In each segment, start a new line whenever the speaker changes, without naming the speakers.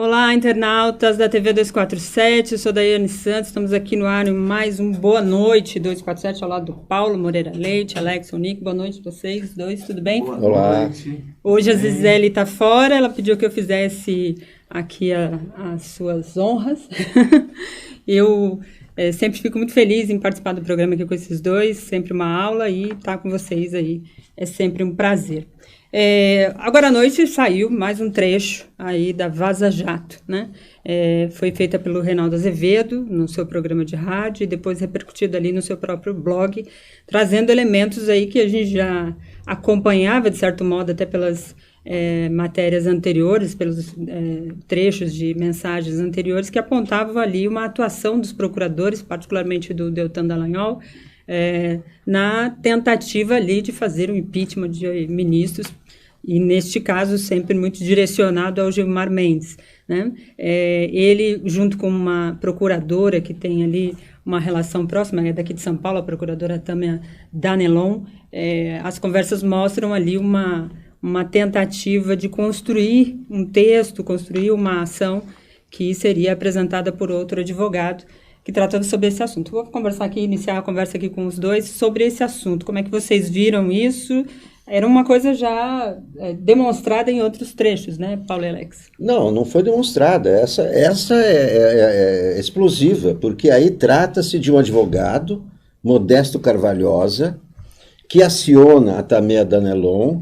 Olá, internautas da TV 247, eu sou Daiane Santos, estamos aqui no ar em mais um Boa Noite 247, ao lado do Paulo Moreira Leite, Alex, Nick, boa noite para vocês dois, tudo bem?
Boa noite.
Hoje a Zizeli está fora, ela pediu que eu fizesse aqui as suas honras. Eu sempre fico muito feliz em participar do programa aqui com esses dois, sempre uma aula, e estar com vocês aí é sempre um prazer. Agora à noite saiu mais um trecho aí da Vaza Jato, né? Foi feita pelo Reinaldo Azevedo no seu programa de rádio e depois repercutido ali no seu próprio blog, trazendo elementos aí que a gente já acompanhava de certo modo até pelas matérias anteriores, pelos trechos de mensagens anteriores que apontavam ali uma atuação dos procuradores, particularmente do Deltan Dallagnol, na tentativa ali de fazer um impeachment de ministros, e neste caso sempre muito direcionado ao Gilmar Mendes, né? Ele, junto com uma procuradora que tem ali uma relação próxima, é daqui de São Paulo, a procuradora Tâmia Danelon, as conversas mostram ali uma tentativa de construir um texto, construir uma ação que seria apresentada por outro advogado, que tratando sobre esse assunto. Vou iniciar a conversa aqui com os dois sobre esse assunto. Como é que vocês viram isso? Era uma coisa já demonstrada em outros trechos, né, Paulo e Alex?
Não foi demonstrada. Essa é explosiva, porque aí trata-se de um advogado, Modesto Carvalhosa, que aciona a Tâmia Danelon,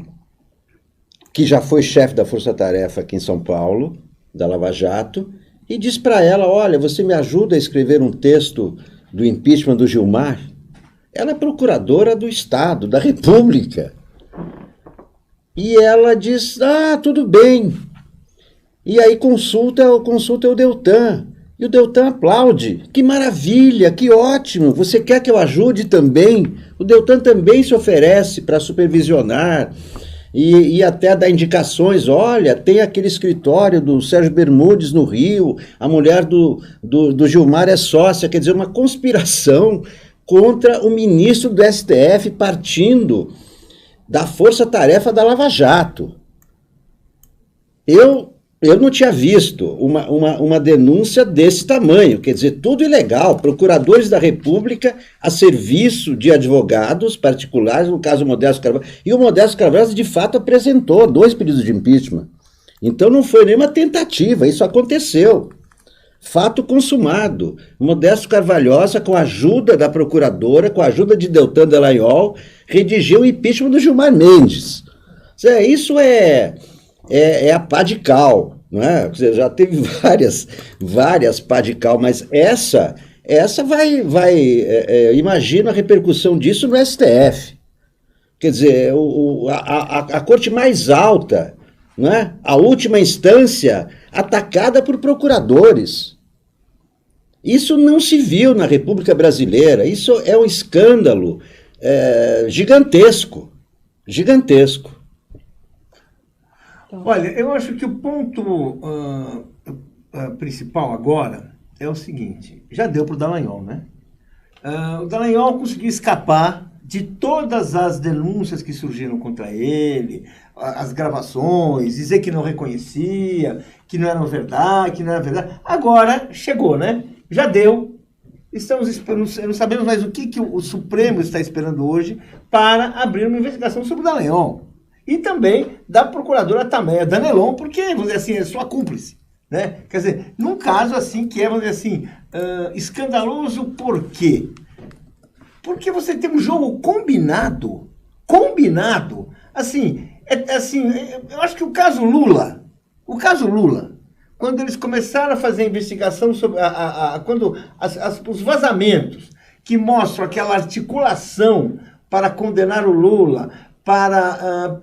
que já foi chefe da Força Tarefa aqui em São Paulo, da Lava Jato, e diz para ela: olha, você me ajuda a escrever um texto do impeachment do Gilmar? Ela é procuradora do Estado, da República. E ela diz: tudo bem. E aí consulta o Deltan. E o Deltan aplaude. Que maravilha, que ótimo. Você quer que eu ajude também? O Deltan também se oferece para supervisionar e até dar indicações. Olha, tem aquele escritório do Sérgio Bermudes no Rio, a mulher do Gilmar é sócia. Quer dizer, uma conspiração contra o ministro do STF partindo da força-tarefa da Lava Jato. Eu não tinha visto uma denúncia desse tamanho, quer dizer, tudo ilegal, procuradores da República a serviço de advogados particulares, no caso o Modesto Carvalho, e o Modesto Carvalho de fato apresentou 2 pedidos de impeachment. Então não foi nenhuma tentativa, isso aconteceu. Fato consumado. Modesto Carvalhosa, com a ajuda da procuradora, com a ajuda de Deltan Dallagnol, redigiu o impeachment do Gilmar Mendes. Isso é a pá de cal, não é? Já teve várias pá de cal, mas essa imagina a repercussão disso no STF. Quer dizer, a corte mais alta, não é? A última instância atacada por procuradores. Isso não se viu na República Brasileira. Isso é um escândalo gigantesco.
Olha, eu acho que o ponto principal agora é o seguinte: já deu para o Dallagnol, né? O Dallagnol conseguiu escapar de todas as denúncias que surgiram contra ele, as gravações, dizer que não reconhecia, que não era verdade, que não era verdade. Agora chegou, né? Já deu. Estamos esperando, não sabemos mais o que o Supremo está esperando hoje para abrir uma investigação sobre o Dallagnol. E também da procuradora Tâmia Danelon, porque, vamos dizer assim, é sua cúmplice, né? Quer dizer, num caso assim que é, vamos dizer assim, escandaloso, por quê? Porque você tem um jogo combinado, assim, eu acho que o caso Lula, quando eles começaram a fazer a investigação sobre quando os vazamentos que mostram aquela articulação para condenar o Lula, para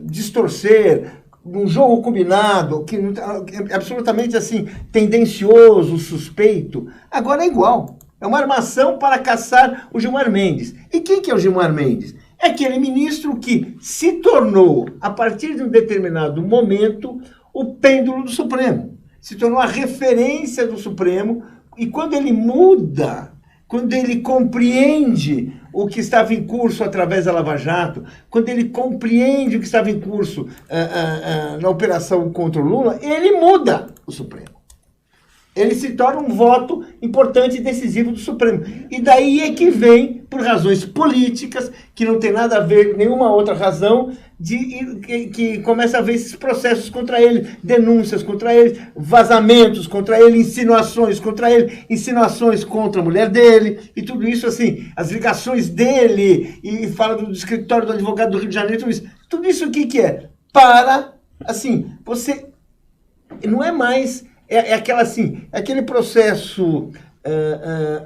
distorcer um jogo combinado, que é absolutamente assim, tendencioso, suspeito, agora é igual. É uma armação para caçar o Gilmar Mendes. E quem que é o Gilmar Mendes? É aquele ministro que se tornou, a partir de um determinado momento, o pêndulo do Supremo. Se tornou a referência do Supremo, e quando ele muda quando ele compreende o que estava em curso através da Lava Jato, quando ele compreende o que estava em curso na operação contra o Lula, ele muda o Supremo. Ele se torna um voto importante e decisivo do Supremo. E daí é que vem, por razões políticas, que não tem nada a ver com nenhuma outra razão, que começa a haver esses processos contra ele, denúncias contra ele, vazamentos contra ele, insinuações contra ele, insinuações contra a mulher dele, e tudo isso, assim, as ligações dele, e fala do escritório do advogado do Rio de Janeiro, tudo isso o que é? Para, assim, você não é mais... aquela, assim, aquele processo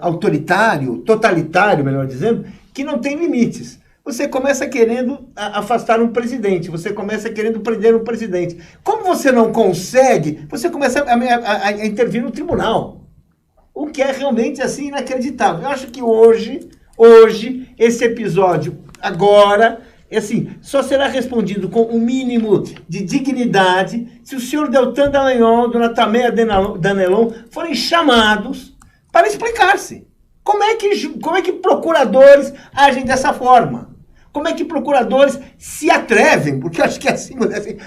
autoritário, totalitário, melhor dizendo, que não tem limites. Você começa querendo afastar um presidente, você começa querendo prender um presidente. Como você não consegue, você começa a intervir no tribunal. O que é realmente, assim, inacreditável. Eu acho que hoje esse episódio, agora... assim, só será respondido com um mínimo de dignidade se o senhor Deltan Dallagnol, dona Tameia Danelon, forem chamados para explicar-se. Como é que procuradores agem dessa forma? Como é que procuradores se atrevem, porque eu acho que é assim,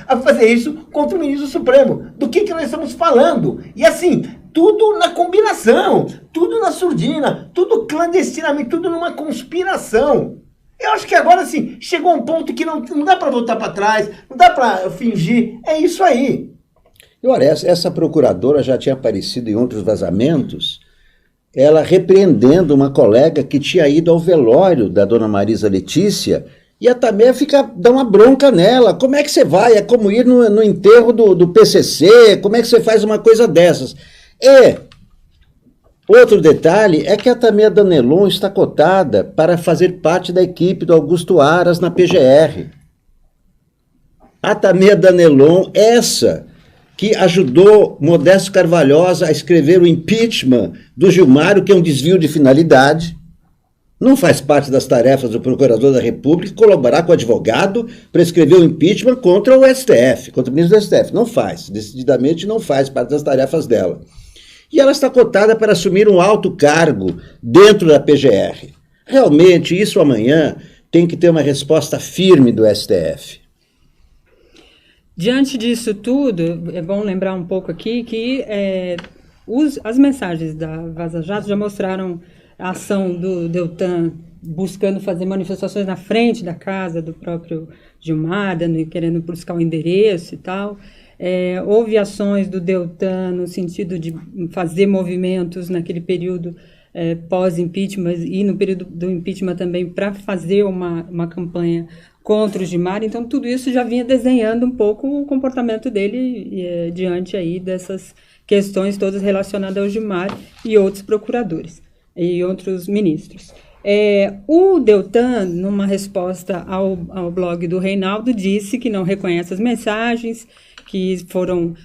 a fazer isso contra o ministro Supremo? Do que nós estamos falando? E assim, tudo na combinação, tudo na surdina, tudo clandestinamente, tudo numa conspiração. Eu acho que agora, assim, chegou um ponto que não dá para voltar para trás, não dá para fingir, é isso aí.
E olha, essa procuradora já tinha aparecido em outros vazamentos, ela repreendendo uma colega que tinha ido ao velório da dona Marisa Letícia, e a Tameia dá uma bronca nela. Como é que você vai? É como ir no enterro do PCC, como é que você faz uma coisa dessas? Outro detalhe é que a Tameia Danelon está cotada para fazer parte da equipe do Augusto Aras na PGR. A Tameia Danelon, essa que ajudou Modesto Carvalhosa a escrever o impeachment do Gilmário, que é um desvio de finalidade, não faz parte das tarefas do Procurador da República colaborar com o advogado para escrever o impeachment contra o STF, contra o ministro do STF. Não faz, decididamente não faz parte das tarefas dela. E ela está cotada para assumir um alto cargo dentro da PGR. Realmente, isso amanhã tem que ter uma resposta firme do STF.
Diante disso tudo, é bom lembrar um pouco aqui que as mensagens da Vaza Jato já mostraram a ação do Deltan buscando fazer manifestações na frente da casa do próprio Gilmar, querendo buscar o endereço e tal. Houve ações do Deltan no sentido de fazer movimentos naquele período pós-impeachment e no período do impeachment também para fazer uma campanha contra o Gilmar. Então, tudo isso já vinha desenhando um pouco o comportamento dele diante aí dessas questões todas relacionadas ao Gilmar e outros procuradores e outros ministros. O Deltan, numa resposta ao blog do Reinaldo, disse que não reconhece as mensagens, que foram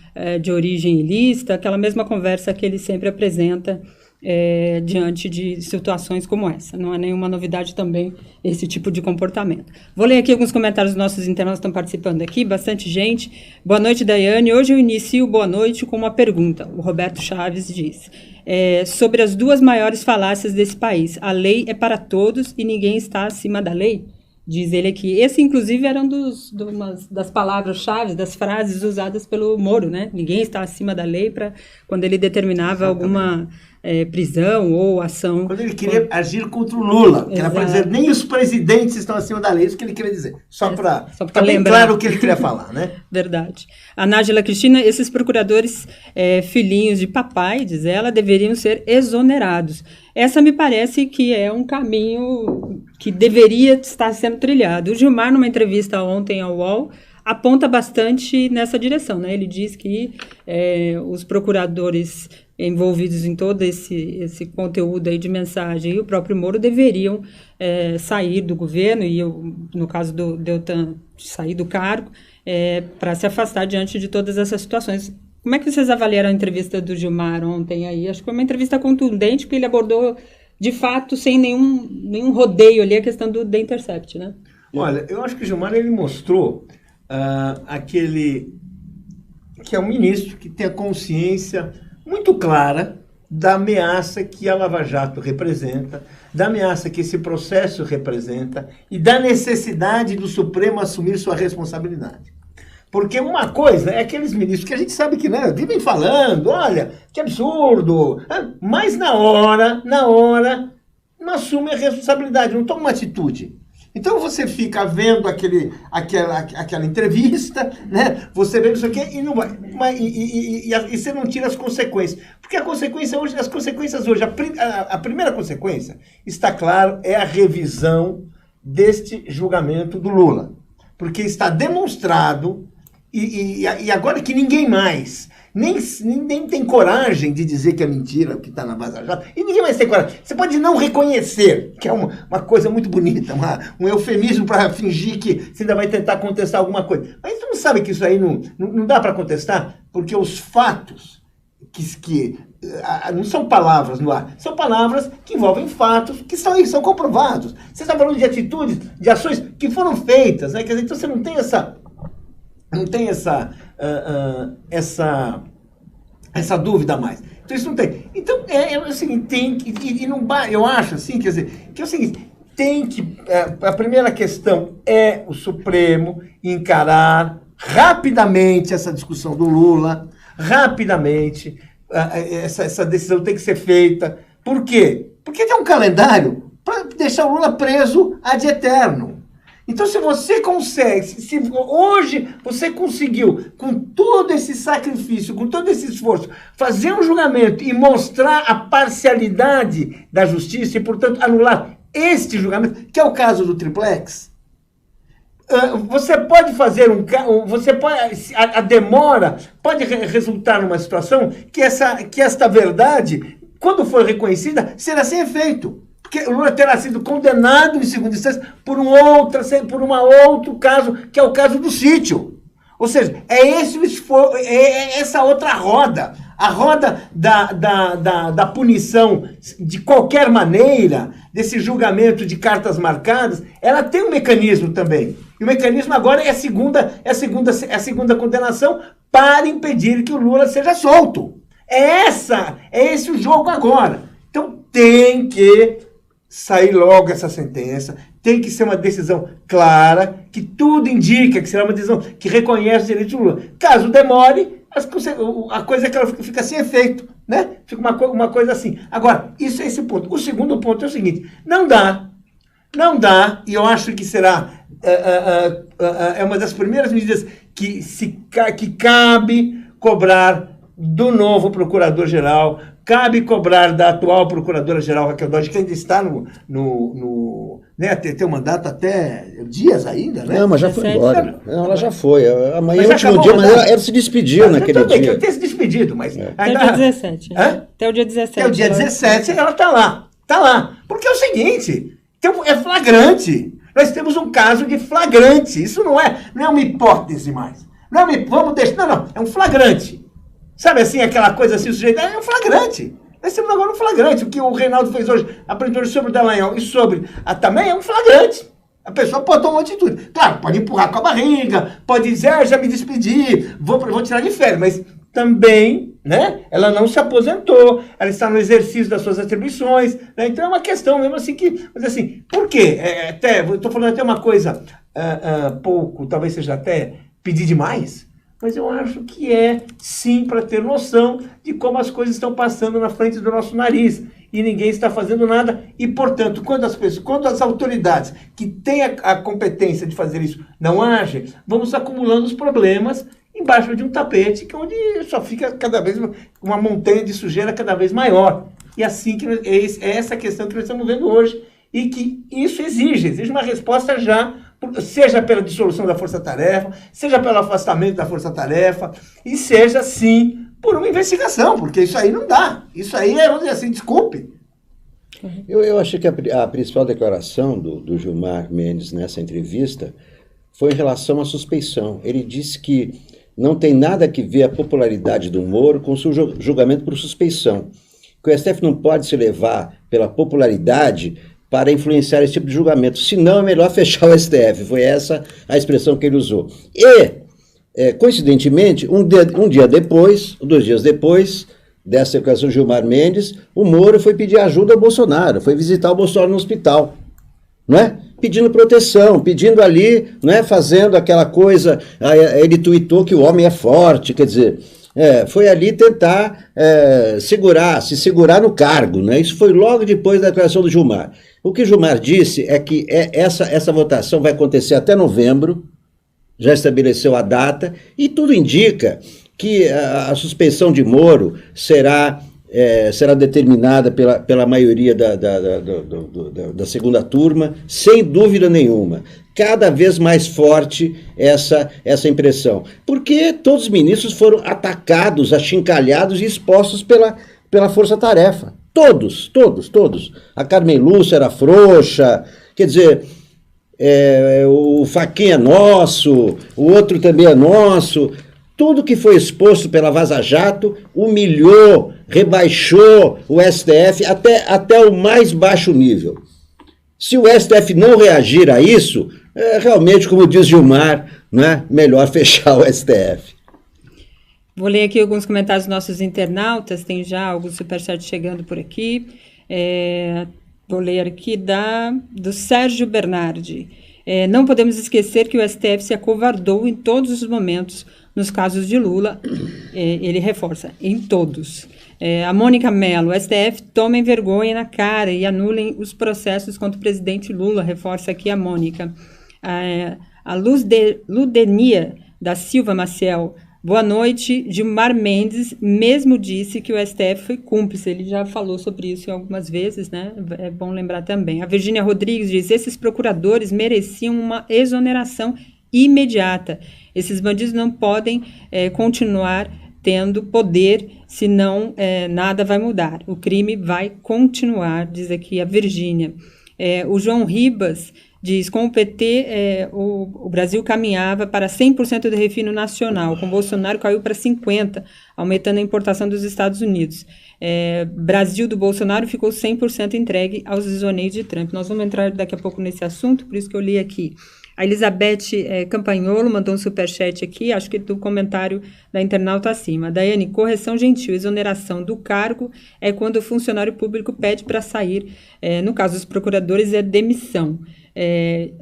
de origem ilícita, aquela mesma conversa que ele sempre apresenta diante de situações como essa. Não é nenhuma novidade também esse tipo de comportamento. Vou ler aqui alguns comentários dos nossos internautas que estão participando aqui, bastante gente. Boa noite, Daiane. Hoje eu inicio boa noite com uma pergunta. O Roberto Chaves diz, sobre as duas maiores falácias desse país. A lei é para todos e ninguém está acima da lei? Diz ele aqui. Esse, inclusive, era das palavras-chave, das frases usadas pelo Moro, né? Ninguém está acima da lei quando ele determinava alguma prisão ou ação.
Quando ele queria agir contra o Lula, que era para dizer, nem os presidentes estão acima da lei, isso que ele queria dizer. Só para ficar bem claro o que ele queria falar, né?
Verdade. A Nájila Cristina, esses procuradores filhinhos de papai, diz ela, deveriam ser exonerados. Essa me parece que é um caminho que deveria estar sendo trilhado. O Gilmar, numa entrevista ontem ao UOL, aponta bastante nessa direção, né? Ele diz que os procuradores envolvidos em todo esse conteúdo aí de mensagem e o próprio Moro deveriam sair do governo e, no caso do Deltan, sair do cargo para se afastar diante de todas essas situações. Como é que vocês avaliaram a entrevista do Gilmar ontem aí? Acho que foi uma entrevista contundente, porque ele abordou, de fato, sem nenhum rodeio ali, a questão do The Intercept, né?
Olha, eu acho que o Gilmar, ele mostrou aquele que é um ministro que tem a consciência muito clara da ameaça que a Lava Jato representa, da ameaça que esse processo representa e da necessidade do Supremo assumir sua responsabilidade. Porque uma coisa é aqueles ministros que a gente sabe que, né, vivem falando, olha, que absurdo, mas na hora, não assume a responsabilidade, não toma uma atitude. Então você fica vendo aquela entrevista, né? Você vê isso aqui e não vai. E você não tira as consequências. Porque as consequências hoje, a primeira consequência, está claro, é a revisão deste julgamento do Lula. Porque está demonstrado, e agora que ninguém mais, nem tem coragem de dizer que é mentira o que está na Vaza Jato, e ninguém mais tem coragem. Você pode não reconhecer, que é uma coisa muito bonita, um eufemismo para fingir que você ainda vai tentar contestar alguma coisa. Mas você não sabe que isso aí não dá para contestar, porque os fatos, que não são palavras no ar, são palavras que envolvem fatos que são comprovados. Você está falando de atitudes, de ações que foram feitas, né? Quer dizer, então você não tem essa dúvida mais. Então isso não tem. Então é o seguinte, tem que, eu acho assim, quer dizer, que é o seguinte, tem que, a primeira questão é o Supremo encarar rapidamente essa discussão do Lula, rapidamente, essa decisão tem que ser feita. Por quê? Porque tem um calendário para deixar o Lula preso ad eterno. Então, se você consegue, se hoje você conseguiu, com todo esse sacrifício, com todo esse esforço, fazer um julgamento e mostrar a parcialidade da justiça e, portanto, anular este julgamento, que é o caso do triplex, você pode fazer a demora pode resultar numa situação que esta verdade, quando for reconhecida, será sem efeito. Porque o Lula terá sido condenado em segunda instância por um outro caso, que é o caso do sítio. Ou seja, é essa outra roda. A roda da punição de qualquer maneira, desse julgamento de cartas marcadas, ela tem um mecanismo também. E o mecanismo agora é a segunda condenação para impedir que o Lula seja solto. É esse o jogo agora. Então tem que sair logo essa sentença, tem que ser uma decisão clara, que tudo indica que será uma decisão que reconhece os direitos do Lula. Caso demore, a coisa é que ela fica sem efeito, né? Fica uma coisa assim. Agora, isso é esse ponto. O segundo ponto é o seguinte, não dá, e eu acho que será uma das primeiras medidas que cabe cobrar do novo procurador-geral, cabe cobrar da atual procuradora-geral Raquel Dodge, que ainda está né, tem um mandato até dias ainda, né?
Não, mas já foi embora. Não, ela já foi. Amanhã é o último dia, mas ela se despediu naquele dia.
Eu tenho se despedido, mas...
Até o dia 17. Até o dia 17.
Até o dia 17 ela está lá. Está lá. Porque é o seguinte, é flagrante. Nós temos um caso de flagrante. Isso não é uma hipótese mais. Vamos deixar... Não, é um flagrante. Sabe assim, aquela coisa assim, o sujeito é um flagrante. Nós temos agora um flagrante. O que o Reinaldo fez hoje, apresentou sobre o Dallagnol e sobre a também é um flagrante. A pessoa pode tomar uma atitude. Claro, pode empurrar com a barriga, pode dizer, já me despedi, vou tirar de férias, mas também, né, ela não se aposentou, ela está no exercício das suas atribuições, né, então é uma questão mesmo assim que, mas assim, por quê? Estou falando até uma coisa pouco, talvez seja até pedir demais, mas eu acho que sim, para ter noção de como as coisas estão passando na frente do nosso nariz. E ninguém está fazendo nada. E, portanto, quando as autoridades que têm a competência de fazer isso não agem, vamos acumulando os problemas embaixo de um tapete, que onde só fica cada vez uma montanha de sujeira cada vez maior. E assim que é essa questão que nós estamos vendo hoje. E que isso exige uma resposta já, seja pela dissolução da força-tarefa, seja pelo afastamento da força-tarefa, e seja, sim, por uma investigação, porque isso aí não dá. Isso aí vamos dizer assim, desculpe.
Eu achei que a principal declaração do Gilmar Mendes nessa entrevista foi em relação à suspeição. Ele disse que não tem nada que ver a popularidade do Moro com o seu julgamento por suspeição, que o STF não pode se levar pela popularidade para influenciar esse tipo de julgamento. Senão é melhor fechar o STF. Foi essa a expressão que ele usou. E, coincidentemente, um dia depois, 2 dias depois, dessa declaração de Gilmar Mendes, o Moro foi pedir ajuda ao Bolsonaro, foi visitar o Bolsonaro no hospital, não é? Pedindo proteção, pedindo ali, não é? Fazendo aquela coisa, ele tuitou que o homem é forte, quer dizer, foi ali tentar se segurar no cargo, né? Isso foi logo depois da declaração do Gilmar. O que o Gilmar disse é que essa votação vai acontecer até novembro, já estabeleceu a data, e tudo indica que a suspeição de Moro será determinada pela maioria da segunda turma, sem dúvida nenhuma. Cada vez mais forte essa impressão. Porque todos os ministros foram atacados, achincalhados e expostos pela força-tarefa. Todos. A Carmen Lúcia era frouxa, quer dizer, o Fachin é nosso, o outro também é nosso. Tudo que foi exposto pela Vaza Jato humilhou, rebaixou o STF até o mais baixo nível. Se o STF não reagir a isso, realmente, como diz Gilmar, né, melhor fechar o STF.
Vou ler aqui alguns comentários dos nossos internautas, tem já alguns superchats chegando por aqui. Vou ler aqui do Sérgio Bernardi. Não podemos esquecer que o STF se acovardou em todos os momentos nos casos de Lula, ele reforça, em todos. A Mônica Mello, o STF tomem vergonha na cara e anulem os processos contra o presidente Lula, reforça aqui a Mônica. A Ludenia da Silva Maciel, boa noite. Gilmar Mendes mesmo disse que o STF foi cúmplice, ele já falou sobre isso algumas vezes, né? É bom lembrar também. A Virgínia Rodrigues diz, esses procuradores mereciam uma exoneração imediata. Esses bandidos não podem continuar tendo poder, senão nada vai mudar. O crime vai continuar, diz aqui a Virgínia. O João Ribas diz, com o PT, o Brasil caminhava para 100% do refino nacional, com Bolsonaro caiu para 50%, aumentando a importação dos Estados Unidos. Brasil do Bolsonaro ficou 100% entregue aos desvaneios de Trump. Nós vamos entrar daqui a pouco nesse assunto, por isso que eu li aqui. A Elizabeth Campagnolo mandou um superchat aqui, acho que do comentário da internauta acima. Daiane, correção gentil, exoneração do cargo é quando o funcionário público pede para sair. No caso dos procuradores, é demissão.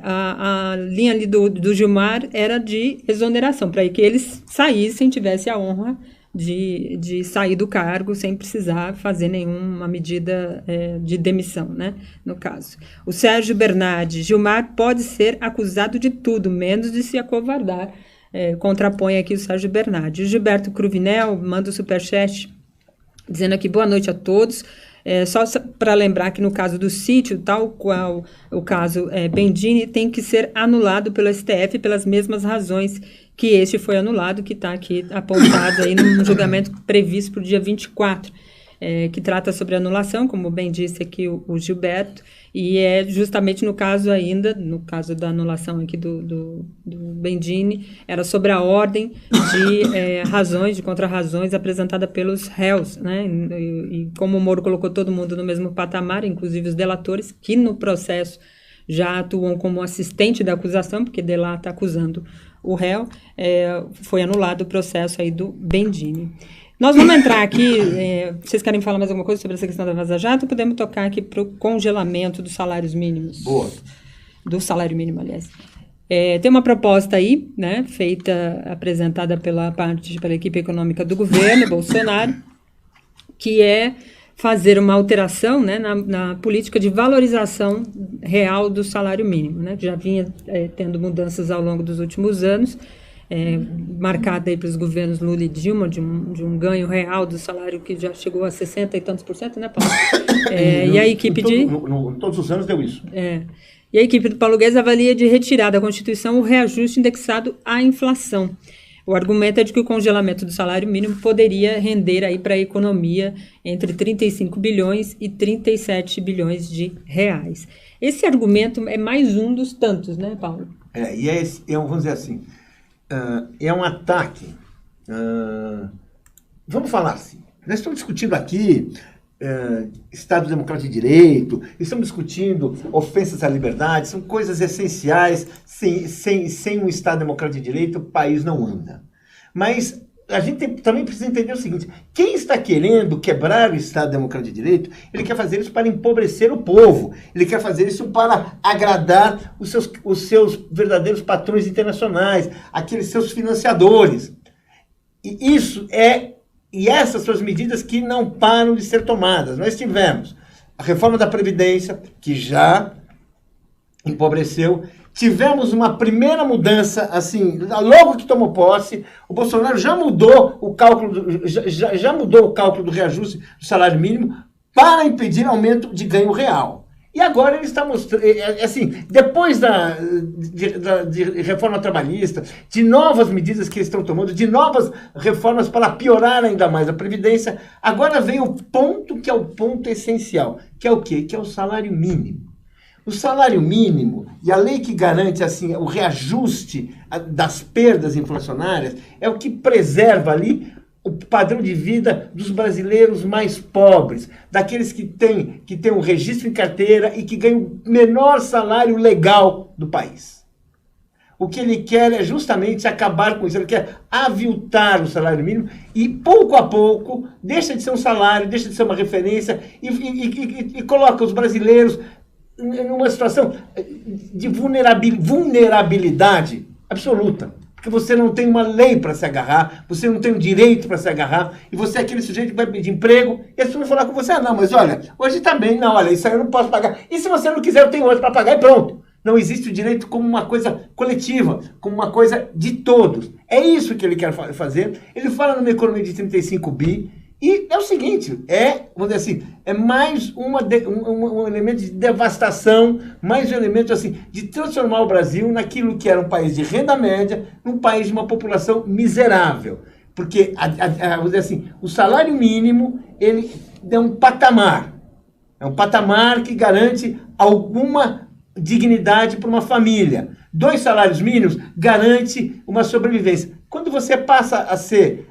A linha ali do Gilmar era de exoneração, para que eles saíssem, tivessem a honra de sair do cargo sem precisar fazer nenhuma medida de demissão, né, no caso. O Sérgio Bernardi, Gilmar pode ser acusado de tudo, menos de se acovardar, contrapõe aqui o Sérgio Bernardi. O Gilberto Cruvinel manda o superchat dizendo aqui, boa noite a todos. Só para lembrar que no caso do sítio, tal qual o caso Bendini, tem que ser anulado pelo STF pelas mesmas razões que este foi anulado, que está aqui apontado aí num julgamento previsto para o dia 24, que trata sobre anulação, como bem disse aqui o Gilberto, e é justamente no caso ainda, no caso da anulação aqui do Bendini, era sobre a ordem de razões, de contrarrazões apresentada pelos réus, né? E como o Moro colocou todo mundo no mesmo patamar, inclusive os delatores, que no processo já atuam como assistente da acusação, porque de lá está acusando o réu, foi anulado o processo aí do Bendini. Nós vamos entrar aqui, vocês querem falar mais alguma coisa sobre essa questão da Vaza Jato? Podemos tocar aqui para o congelamento dos salários mínimos.
Boa. Do
salário mínimo, aliás. Tem uma proposta aí, né, apresentada pela equipe econômica do governo, Bolsonaro, que é fazer uma alteração, né, na política de valorização real do salário mínimo, né, que já vinha tendo mudanças ao longo dos últimos anos, marcada aí pelos governos Lula e Dilma, de um ganho real do salário que já chegou a 60 e tantos %, né, Paulo? E a equipe
todos os anos deu isso.
E a equipe do Paulo Guedes avalia de retirar da Constituição o reajuste indexado à inflação. O argumento é de que o congelamento do salário mínimo poderia render aí para a economia entre 35 bilhões e 37 bilhões de reais. Esse argumento é mais um dos tantos, né, Paulo?
Vamos dizer assim, é um ataque. Vamos falar assim, nós estamos discutindo aqui Estado Democrático de Direito, estamos discutindo ofensas à liberdade, são coisas essenciais. Sem um Estado Democrático de Direito, o país não anda. Mas a gente também precisa entender o seguinte: quem está querendo quebrar o Estado Democrático de Direito, ele quer fazer isso para empobrecer o povo, ele quer fazer isso para agradar os seus verdadeiros patrões internacionais, aqueles seus financiadores. E essas são as medidas que não param de ser tomadas. Nós tivemos a reforma da Previdência, que já empobreceu. Tivemos uma primeira mudança, assim, logo que tomou posse, o Bolsonaro já mudou o cálculo, já mudou o cálculo do reajuste do salário mínimo para impedir aumento de ganho real. E agora ele está mostrando, assim, depois de reforma trabalhista, de novas medidas que eles estão tomando, de novas reformas para piorar ainda mais a Previdência, agora vem o ponto que é o ponto essencial, que é o quê? Que é o salário mínimo. O salário mínimo e a lei que garante assim, o reajuste das perdas inflacionárias é o que preserva ali o padrão de vida dos brasileiros mais pobres, daqueles que têm um registro em carteira e que ganham o menor salário legal do país. O que ele quer é justamente acabar com isso, ele quer aviltar o salário mínimo e, pouco a pouco, deixa de ser um salário, deixa de ser uma referência e coloca os brasileiros numa situação de vulnerabilidade absoluta. Porque você não tem uma lei para se agarrar, você não tem um direito para se agarrar, e você é aquele sujeito que vai pedir emprego, e as pessoas vão falar com você: não, mas olha, hoje está bem, não, olha, isso aí eu não posso pagar. E se você não quiser, eu tenho outro para pagar, e pronto. Não existe o direito como uma coisa coletiva, como uma coisa de todos. É isso que ele quer fazer. Ele fala numa economia de 35 bi, e é o seguinte, vamos dizer assim, é mais um elemento de devastação, mais um elemento assim, de transformar o Brasil naquilo que era um país de renda média, num país de uma população miserável. Porque, vamos dizer assim, o salário mínimo, ele é um patamar que garante alguma dignidade para uma família. 2 salários mínimos garante uma sobrevivência. Quando você passa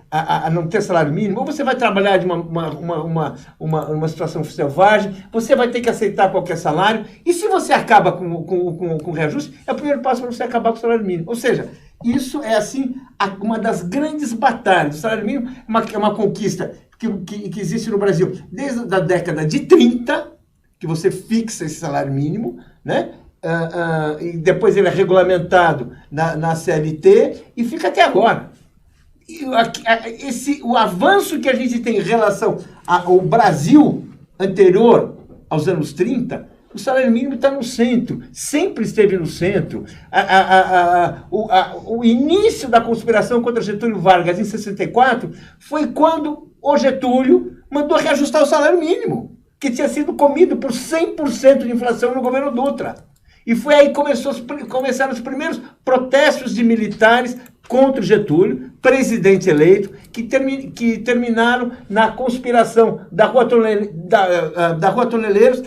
a não ter salário mínimo, ou você vai trabalhar de uma situação selvagem, você vai ter que aceitar qualquer salário, e se você acaba com o reajuste, é o primeiro passo para você acabar com o salário mínimo. Ou seja, isso é, assim, uma das grandes batalhas. O salário mínimo é uma conquista que existe no Brasil desde a década de 30, que você fixa esse salário mínimo, né? E depois ele é regulamentado na CLT e fica até agora. O avanço que a gente tem em relação ao Brasil anterior aos anos 30, o salário mínimo está no centro, sempre esteve no centro. O início da conspiração contra Getúlio Vargas em 64 foi quando o Getúlio mandou reajustar o salário mínimo, que tinha sido comido por 100% de inflação no governo Dutra. E foi aí que começaram os primeiros protestos de militares contra o Getúlio, presidente eleito, que terminaram na conspiração da Rua Toneleiros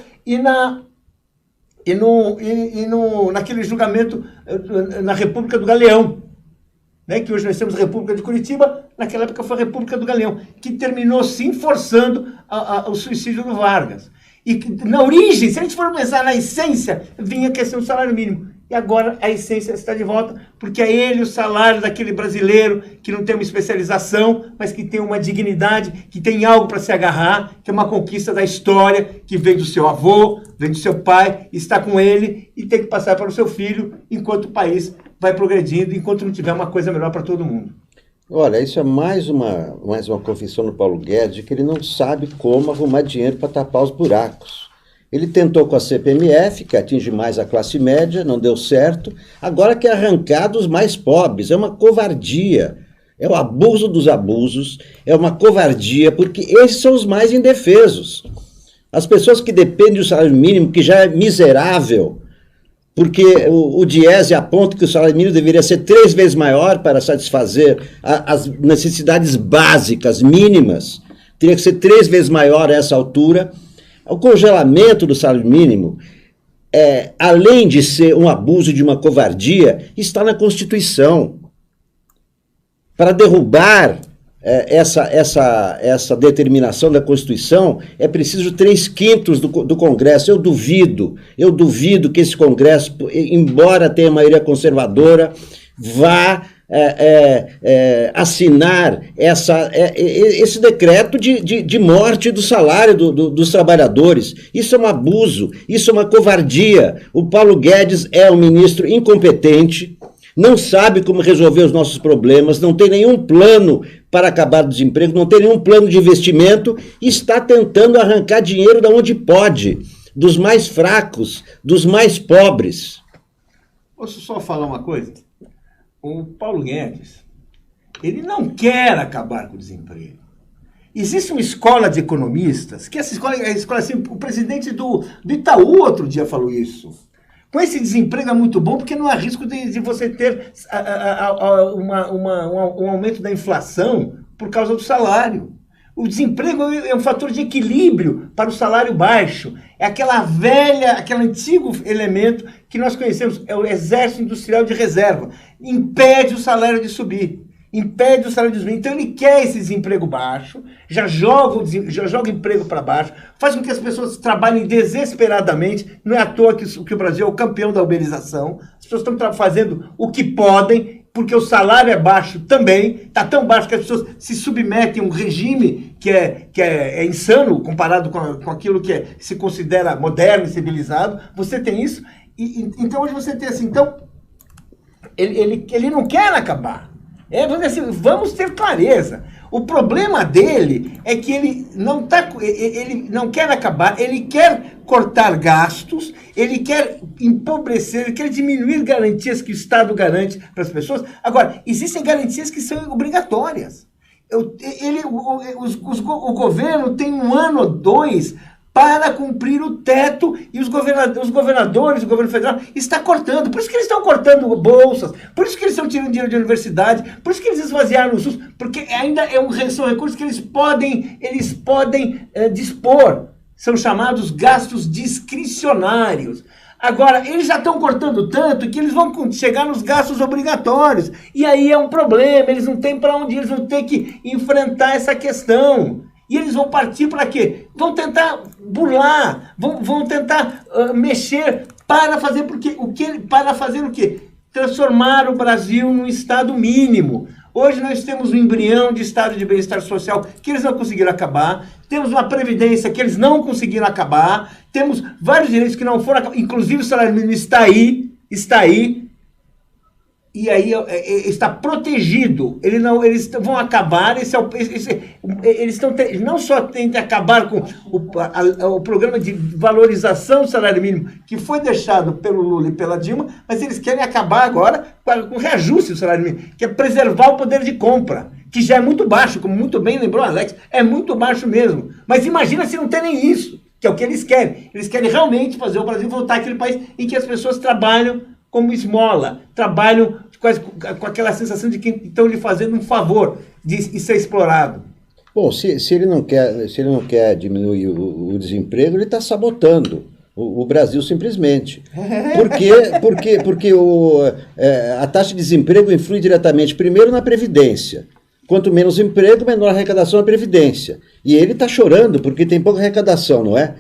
naquele julgamento na República do Galeão, né, que hoje nós temos a República de Curitiba, naquela época foi a República do Galeão, que terminou sim forçando o suicídio do Vargas. E na origem, se a gente for pensar na essência, vinha a questão do salário mínimo. E agora a essência está de volta, porque é ele o salário daquele brasileiro que não tem uma especialização, mas que tem uma dignidade, que tem algo para se agarrar, que é uma conquista da história, que vem do seu avô, vem do seu pai, está com ele e tem que passar para o seu filho, enquanto o país vai progredindo, enquanto não tiver uma coisa melhor para todo mundo.
Olha, isso é mais uma confissão do Paulo Guedes de que ele não sabe como arrumar dinheiro para tapar os buracos. Ele tentou com a CPMF, que atinge mais a classe média, não deu certo. Agora quer arrancar dos mais pobres. É uma covardia. É o abuso dos abusos. É uma covardia, porque esses são os mais indefesos. As pessoas que dependem do salário mínimo, que já é miserável, porque o Diese aponta que o salário mínimo deveria ser 3 vezes maior para satisfazer as necessidades básicas, mínimas. Teria que ser 3 vezes maior a essa altura. O congelamento do salário mínimo, além de ser um abuso de uma covardia, está na Constituição. Para derrubar essa determinação da Constituição, é preciso 3/5 do Congresso. Eu duvido que esse Congresso, embora tenha maioria conservadora, vá assinar esse decreto de morte do salário dos trabalhadores. Isso é um abuso, isso é uma covardia. O Paulo Guedes é um ministro incompetente, não sabe como resolver os nossos problemas, não tem nenhum plano para acabar o desemprego, não tem nenhum plano de investimento, e está tentando arrancar dinheiro de onde pode, dos mais fracos, dos mais pobres.
Posso só falar uma coisa? O Paulo Guedes, ele não quer acabar com o desemprego. Existe uma escola de economistas, que essa escola assim, o presidente do Itaú outro dia falou isso. Com esse desemprego é muito bom, porque não há risco de você ter um aumento da inflação por causa do salário. O desemprego é um fator de equilíbrio para o salário baixo. É aquele antigo elemento que nós conhecemos, é o exército industrial de reserva. Impede o salário de subir. Impede o salário de subir. Então ele quer esse desemprego baixo, já joga emprego para baixo, faz com que as pessoas trabalhem desesperadamente. Não é à toa que o Brasil é o campeão da uberização. As pessoas estão fazendo o que podem, porque o salário é baixo também, está tão baixo que as pessoas se submetem a um regime que é insano comparado com aquilo que se considera moderno e civilizado. Você tem isso, então hoje você tem assim, então, ele não quer acabar. Vamos ter clareza. O problema dele é que ele não quer acabar, ele quer cortar gastos, ele quer empobrecer, ele quer diminuir garantias que o Estado garante para as pessoas. Agora, existem garantias que são obrigatórias. O governo tem 1 ano ou 2 para cumprir o teto, e os governadores, o governo federal, está cortando. Por isso que eles estão cortando bolsas, por isso que eles estão tirando dinheiro de universidade, por isso que eles esvaziaram o SUS, porque ainda são recursos que eles podem dispor. São chamados gastos discricionários. Agora, eles já estão cortando tanto que eles vão chegar nos gastos obrigatórios. E aí é um problema, eles não têm para onde ir, eles vão ter que enfrentar essa questão. E eles vão partir para quê? Vão tentar burlar, vão tentar mexer para fazer o quê? Transformar o Brasil num estado mínimo. Hoje nós temos um embrião de estado de bem-estar social que eles não conseguiram acabar, temos uma previdência que eles não conseguiram acabar, temos vários direitos que não foram acabados, inclusive o salário mínimo está aí, e aí está protegido. Eles vão acabar, eles não só têm de acabar com o programa de valorização do salário mínimo que foi deixado pelo Lula e pela Dilma, mas eles querem acabar agora com o reajuste do salário mínimo, que é preservar o poder de compra, que já é muito baixo, como muito bem lembrou Alex, é muito baixo mesmo. Mas imagina se não tem nem isso, que é o que eles querem. Eles querem realmente fazer o Brasil voltar àquele país em que as pessoas trabalham como esmola, trabalham com aquela sensação de que estão lhe fazendo um favor de ser explorado.
Bom, se ele não quer diminuir o desemprego, ele está sabotando o Brasil simplesmente. Porque a taxa de desemprego influi diretamente, primeiro, na Previdência. Quanto menos emprego, menor arrecadação na Previdência. E ele está chorando porque tem pouca arrecadação, não é?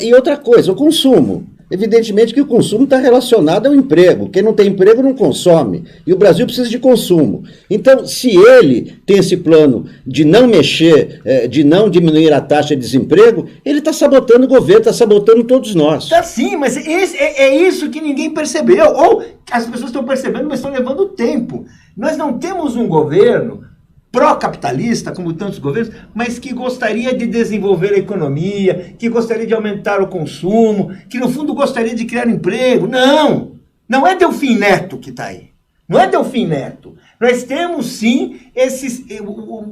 E outra coisa, o consumo. Evidentemente que o consumo está relacionado ao emprego. Quem não tem emprego não consome. E o Brasil precisa de consumo. Então, se ele tem esse plano de não mexer, de não diminuir a taxa de desemprego, ele está sabotando o governo, está sabotando todos nós.
Tá sim, mas é isso que ninguém percebeu. Ou as pessoas estão percebendo, mas estão levando tempo. Nós não temos um governo pró-capitalista, como tantos governos, mas que gostaria de desenvolver a economia, que gostaria de aumentar o consumo, que no fundo gostaria de criar emprego. Não é Delfim Neto que está aí. Não é Delfim Neto. Nós temos sim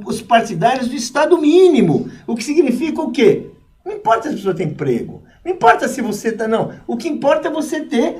os partidários do Estado mínimo, o que significa o quê? Não importa se a pessoa tem emprego, não importa se você está, não. O que importa é você ter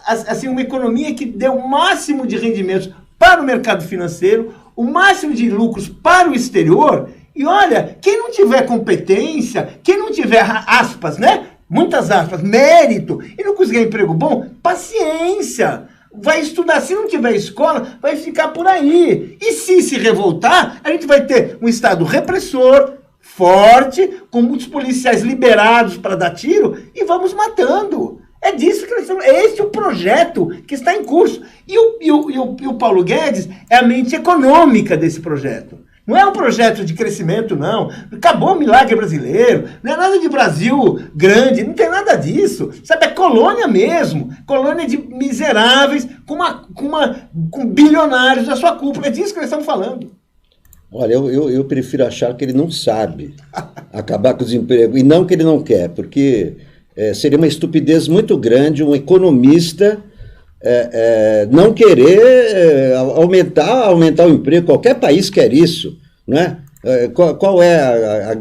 assim, uma economia que dê o máximo de rendimentos para o mercado financeiro, o máximo de lucros para o exterior. E olha, quem não tiver competência, quem não tiver aspas, né? Muitas aspas, mérito, e não conseguir emprego bom, paciência. Vai estudar, se não tiver escola, vai ficar por aí. E se revoltar, a gente vai ter um Estado repressor, forte, com muitos policiais liberados para dar tiro, e vamos matando. É disso que nós estamos. É esse o projeto que está em curso. E o Paulo Guedes é a mente econômica desse projeto. Não é um projeto de crescimento, não. Acabou o milagre brasileiro. Não é nada de Brasil grande. Não tem nada disso. Sabe, é colônia mesmo. Colônia de miseráveis com bilionários da sua cúpula. É disso que nós estamos falando.
Olha, eu prefiro achar que ele não sabe acabar com o desemprego. E não que ele não quer, porque seria uma estupidez muito grande um economista não querer aumentar o emprego. Qualquer país quer isso, né? Qual é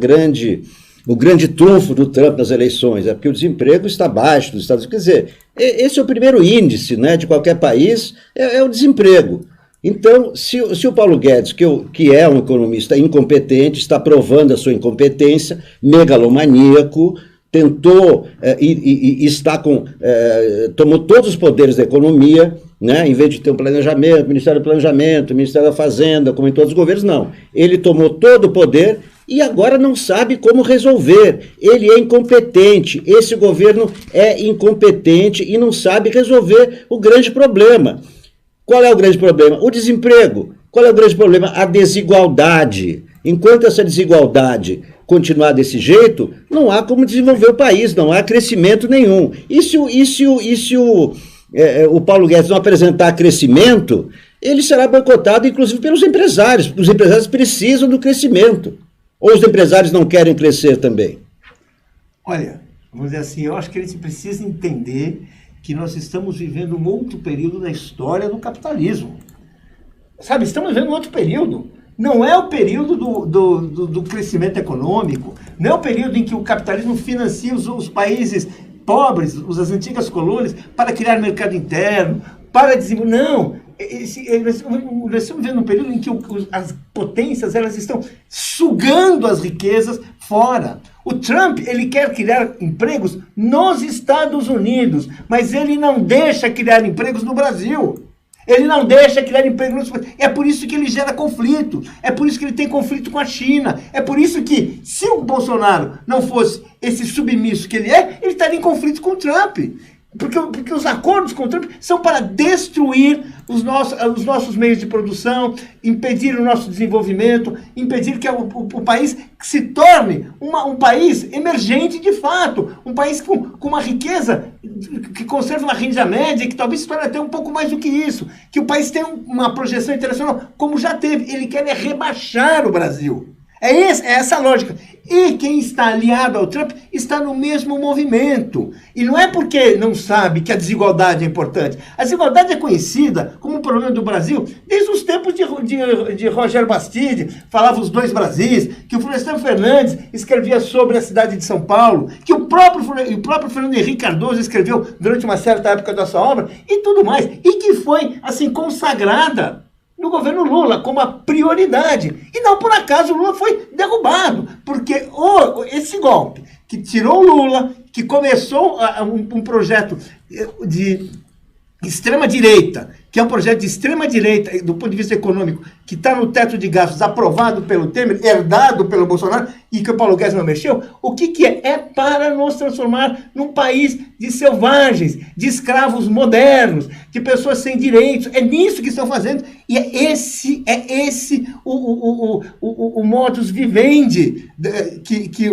o grande trunfo do Trump nas eleições? É porque o desemprego está baixo nos Estados Unidos. Quer dizer, esse é o primeiro índice, né, de qualquer país, é o desemprego. Então, se o Paulo Guedes, que é um economista incompetente, está provando a sua incompetência, megalomaníaco, tentou e está tomou todos os poderes da economia, né? Em vez de ter um planejamento, Ministério do Planejamento, Ministério da Fazenda, como em todos os governos, não. Ele tomou todo o poder e agora não sabe como resolver. Ele é incompetente, esse governo é incompetente e não sabe resolver o grande problema. Qual é o grande problema? O desemprego. Qual é o grande problema? A desigualdade. Enquanto essa desigualdade continuar desse jeito, não há como desenvolver o país, não há crescimento nenhum. E se o Paulo Guedes não apresentar crescimento, ele será boicotado, inclusive, pelos empresários. Os empresários precisam do crescimento. Ou os empresários não querem crescer também?
Olha, vamos dizer assim, eu acho que a gente precisa entender que nós estamos vivendo um outro período da história do capitalismo. Sabe, estamos vivendo um outro período. Não é o período do crescimento econômico, não é o período em que o capitalismo financia os países pobres, as antigas colônias, para criar mercado interno, para desenvolver. Não, nós estamos vivendo um período em que as potências elas estão sugando as riquezas fora. O Trump, ele quer criar empregos nos Estados Unidos, mas ele não deixa criar empregos no Brasil. Ele não deixa criar emprego. É por isso que ele gera conflito. É por isso que ele tem conflito com a China. É por isso que, se o Bolsonaro não fosse esse submisso que ele estaria em conflito com o Trump. Porque os acordos com o Trump são para destruir os nossos meios de produção, impedir o nosso desenvolvimento, impedir que o país se torne um país emergente de fato, um país com uma riqueza que conserve uma renda média e que talvez se torne até um pouco mais do que isso, que o país tenha uma projeção internacional, como já teve. Ele quer rebaixar o Brasil. É essa a lógica. E quem está aliado ao Trump está no mesmo movimento. E não é porque não sabe que a desigualdade é importante. A desigualdade é conhecida como um problema do Brasil desde os tempos de Roger Bastide, falava os dois Brasis, que o Florestan Fernandes escrevia sobre a cidade de São Paulo, que o próprio Fernando Henrique Cardoso escreveu durante uma certa época da sua obra, e tudo mais. E que foi, assim, consagrada no governo Lula como a prioridade. E não por acaso o Lula foi derrubado, porque esse golpe que tirou o Lula, que começou um projeto de extrema-direita, que é um projeto de extrema-direita do ponto de vista econômico, que está no teto de gastos aprovado pelo Temer, herdado pelo Bolsonaro, e que o Paulo Guedes não mexeu, o que é? É para nos transformar num país de selvagens, de escravos modernos, de pessoas sem direitos. É nisso que estão fazendo, e é esse o modus vivendi que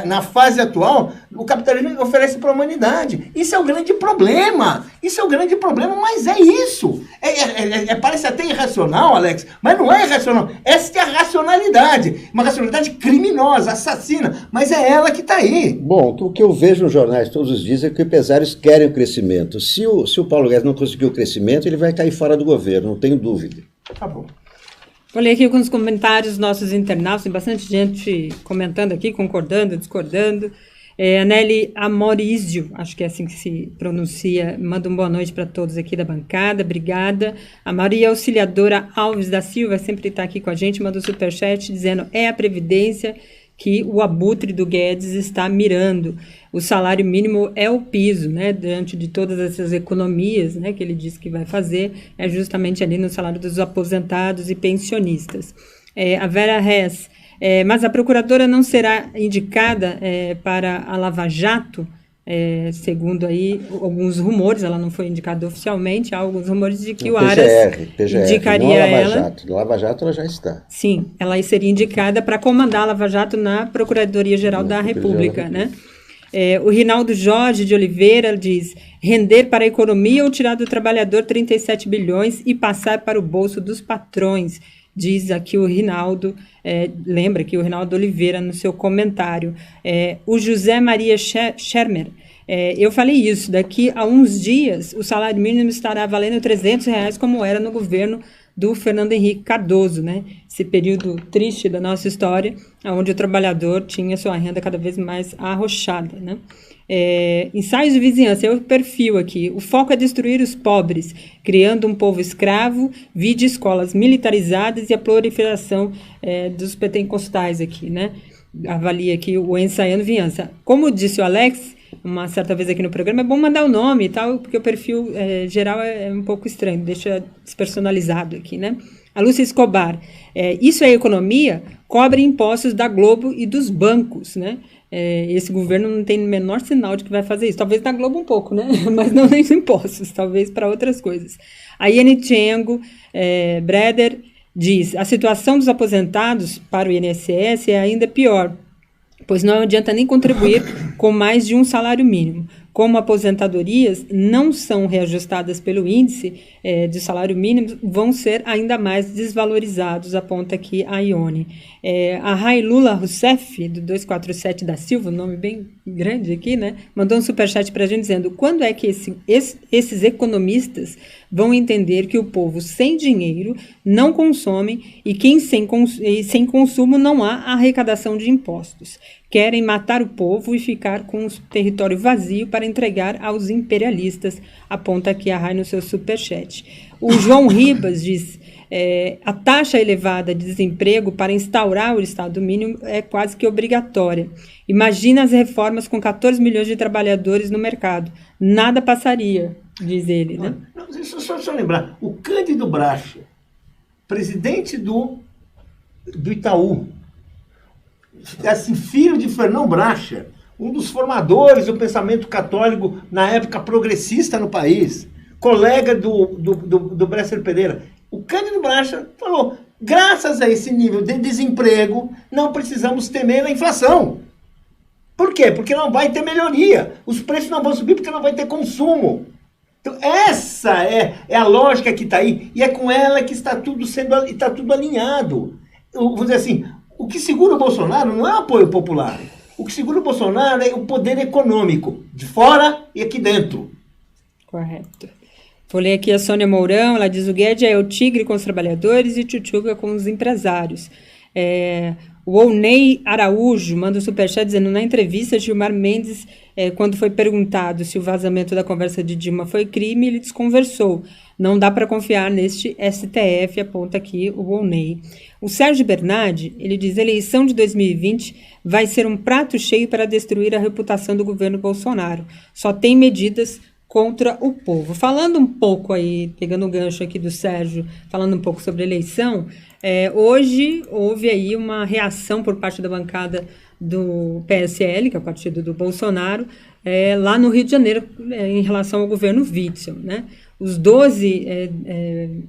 na fase atual o capitalismo oferece para a humanidade. Isso é o grande problema. Isso é o grande problema, mas é isso. Parece até irracional, Alex, mas não é irracional. Essa é a racionalidade. Uma racionalidade criminosa, assassina, mas é ela que está aí.
Bom, o que eu vejo nos jornais todos os dias é que os empresários querem o crescimento. Se o Paulo Guedes não conseguir o crescimento, ele vai cair fora do governo, não tenho dúvida.
Tá bom.
Vou ler aqui alguns comentários dos nossos internautas, tem bastante gente comentando aqui, concordando, discordando. A Nelly Amorizio, acho que é assim que se pronuncia, manda uma boa noite para todos aqui da bancada, obrigada. A Maria Auxiliadora Alves da Silva sempre está aqui com a gente, manda um superchat dizendo: é a Previdência que o abutre do Guedes está mirando. O salário mínimo é o piso, né, diante de todas essas economias, né, que ele disse que vai fazer, é justamente ali no salário dos aposentados e pensionistas. A Vera Hess, mas a procuradora não será indicada para a Lava Jato? segundo aí alguns rumores, ela não foi indicada oficialmente, há alguns rumores de que o
PGR,
Aras indicaria
não a Lava
ela.
Jato. Lava Jato ela já está.
Sim, ela seria indicada para comandar a Lava Jato na Procuradoria-Geral da República, né? O Rinaldo Jorge de Oliveira diz: render para a economia ou tirar do trabalhador 37 bilhões e passar para o bolso dos patrões, diz aqui o Rinaldo, lembra que o Rinaldo Oliveira no seu comentário. O José Maria Schermer, eu falei isso, daqui a uns dias o salário mínimo estará valendo R$300, como era no governo do Fernando Henrique Cardoso, né? Esse período triste da nossa história, onde o trabalhador tinha sua renda cada vez mais arrochada, né? Ensaios de vizinhança, é o perfil aqui. O foco é destruir os pobres, criando um povo escravo, vide escolas militarizadas e a proliferação dos pentecostais aqui, né? Avalia aqui o ensaiando vizinhança. Como disse o Alex, uma certa vez aqui no programa, é bom mandar o nome e tal, porque o perfil geral é um pouco estranho, deixa despersonalizado aqui, né? A Lúcia Escobar, isso é economia? Cobre impostos da Globo e dos bancos, né? Esse governo não tem o menor sinal de que vai fazer isso. Talvez da Globo um pouco, né? Mas não nem impostos, talvez para outras coisas. A Iene Tchengo Breder diz: a situação dos aposentados para o INSS é ainda pior, pois não adianta nem contribuir com mais de um salário mínimo. Como aposentadorias não são reajustadas pelo índice de salário mínimo, vão ser ainda mais desvalorizados, aponta aqui a Ione. A Railula Rousseff, do 247 da Silva, um nome bem grande aqui, né, mandou um superchat para a gente dizendo: quando é que esses economistas vão entender que o povo sem dinheiro não consome e que sem consumo não há arrecadação de impostos? Querem matar o povo e ficar com o território vazio para entregar aos imperialistas, aponta aqui a Rai no seu superchat. O João Ribas diz: a taxa elevada de desemprego para instaurar o Estado mínimo é quase que obrigatória. Imagina as reformas com 14 milhões de trabalhadores no mercado. Nada passaria, diz ele, né?
Só lembrar, o Cândido Bracher, presidente do Itaú, assim, filho de Fernão Bracher, um dos formadores do pensamento católico na época progressista no país, colega do Bresser Pereira. O Cândido Bracher falou: graças a esse nível de desemprego, não precisamos temer a inflação. Por quê? Porque não vai ter melhoria. Os preços não vão subir porque não vai ter consumo. Então, essa é a lógica que está aí, e é com ela que está tudo alinhado. Vou dizer assim, o que segura o Bolsonaro não é o apoio popular. O que segura o Bolsonaro é o poder econômico, de fora e aqui dentro.
Correto. Vou ler aqui a Sônia Mourão, ela diz: o Guedes é o tigre com os trabalhadores e o Tchutchuca com os empresários. O Onei Araújo manda um superchat dizendo: na entrevista, Gilmar Mendes, quando foi perguntado se o vazamento da conversa de Dilma foi crime, ele desconversou. Não dá para confiar neste STF, aponta aqui o Onei. O Sérgio Bernardi, ele diz: a eleição de 2020 vai ser um prato cheio para destruir a reputação do governo Bolsonaro. Só tem medidas contra o povo. Falando um pouco aí, pegando o gancho aqui do Sérgio, falando um pouco sobre a eleição, hoje houve aí uma reação por parte da bancada do PSL, que é o partido do Bolsonaro, lá no Rio de Janeiro, em relação ao governo Witzel, né? Os 12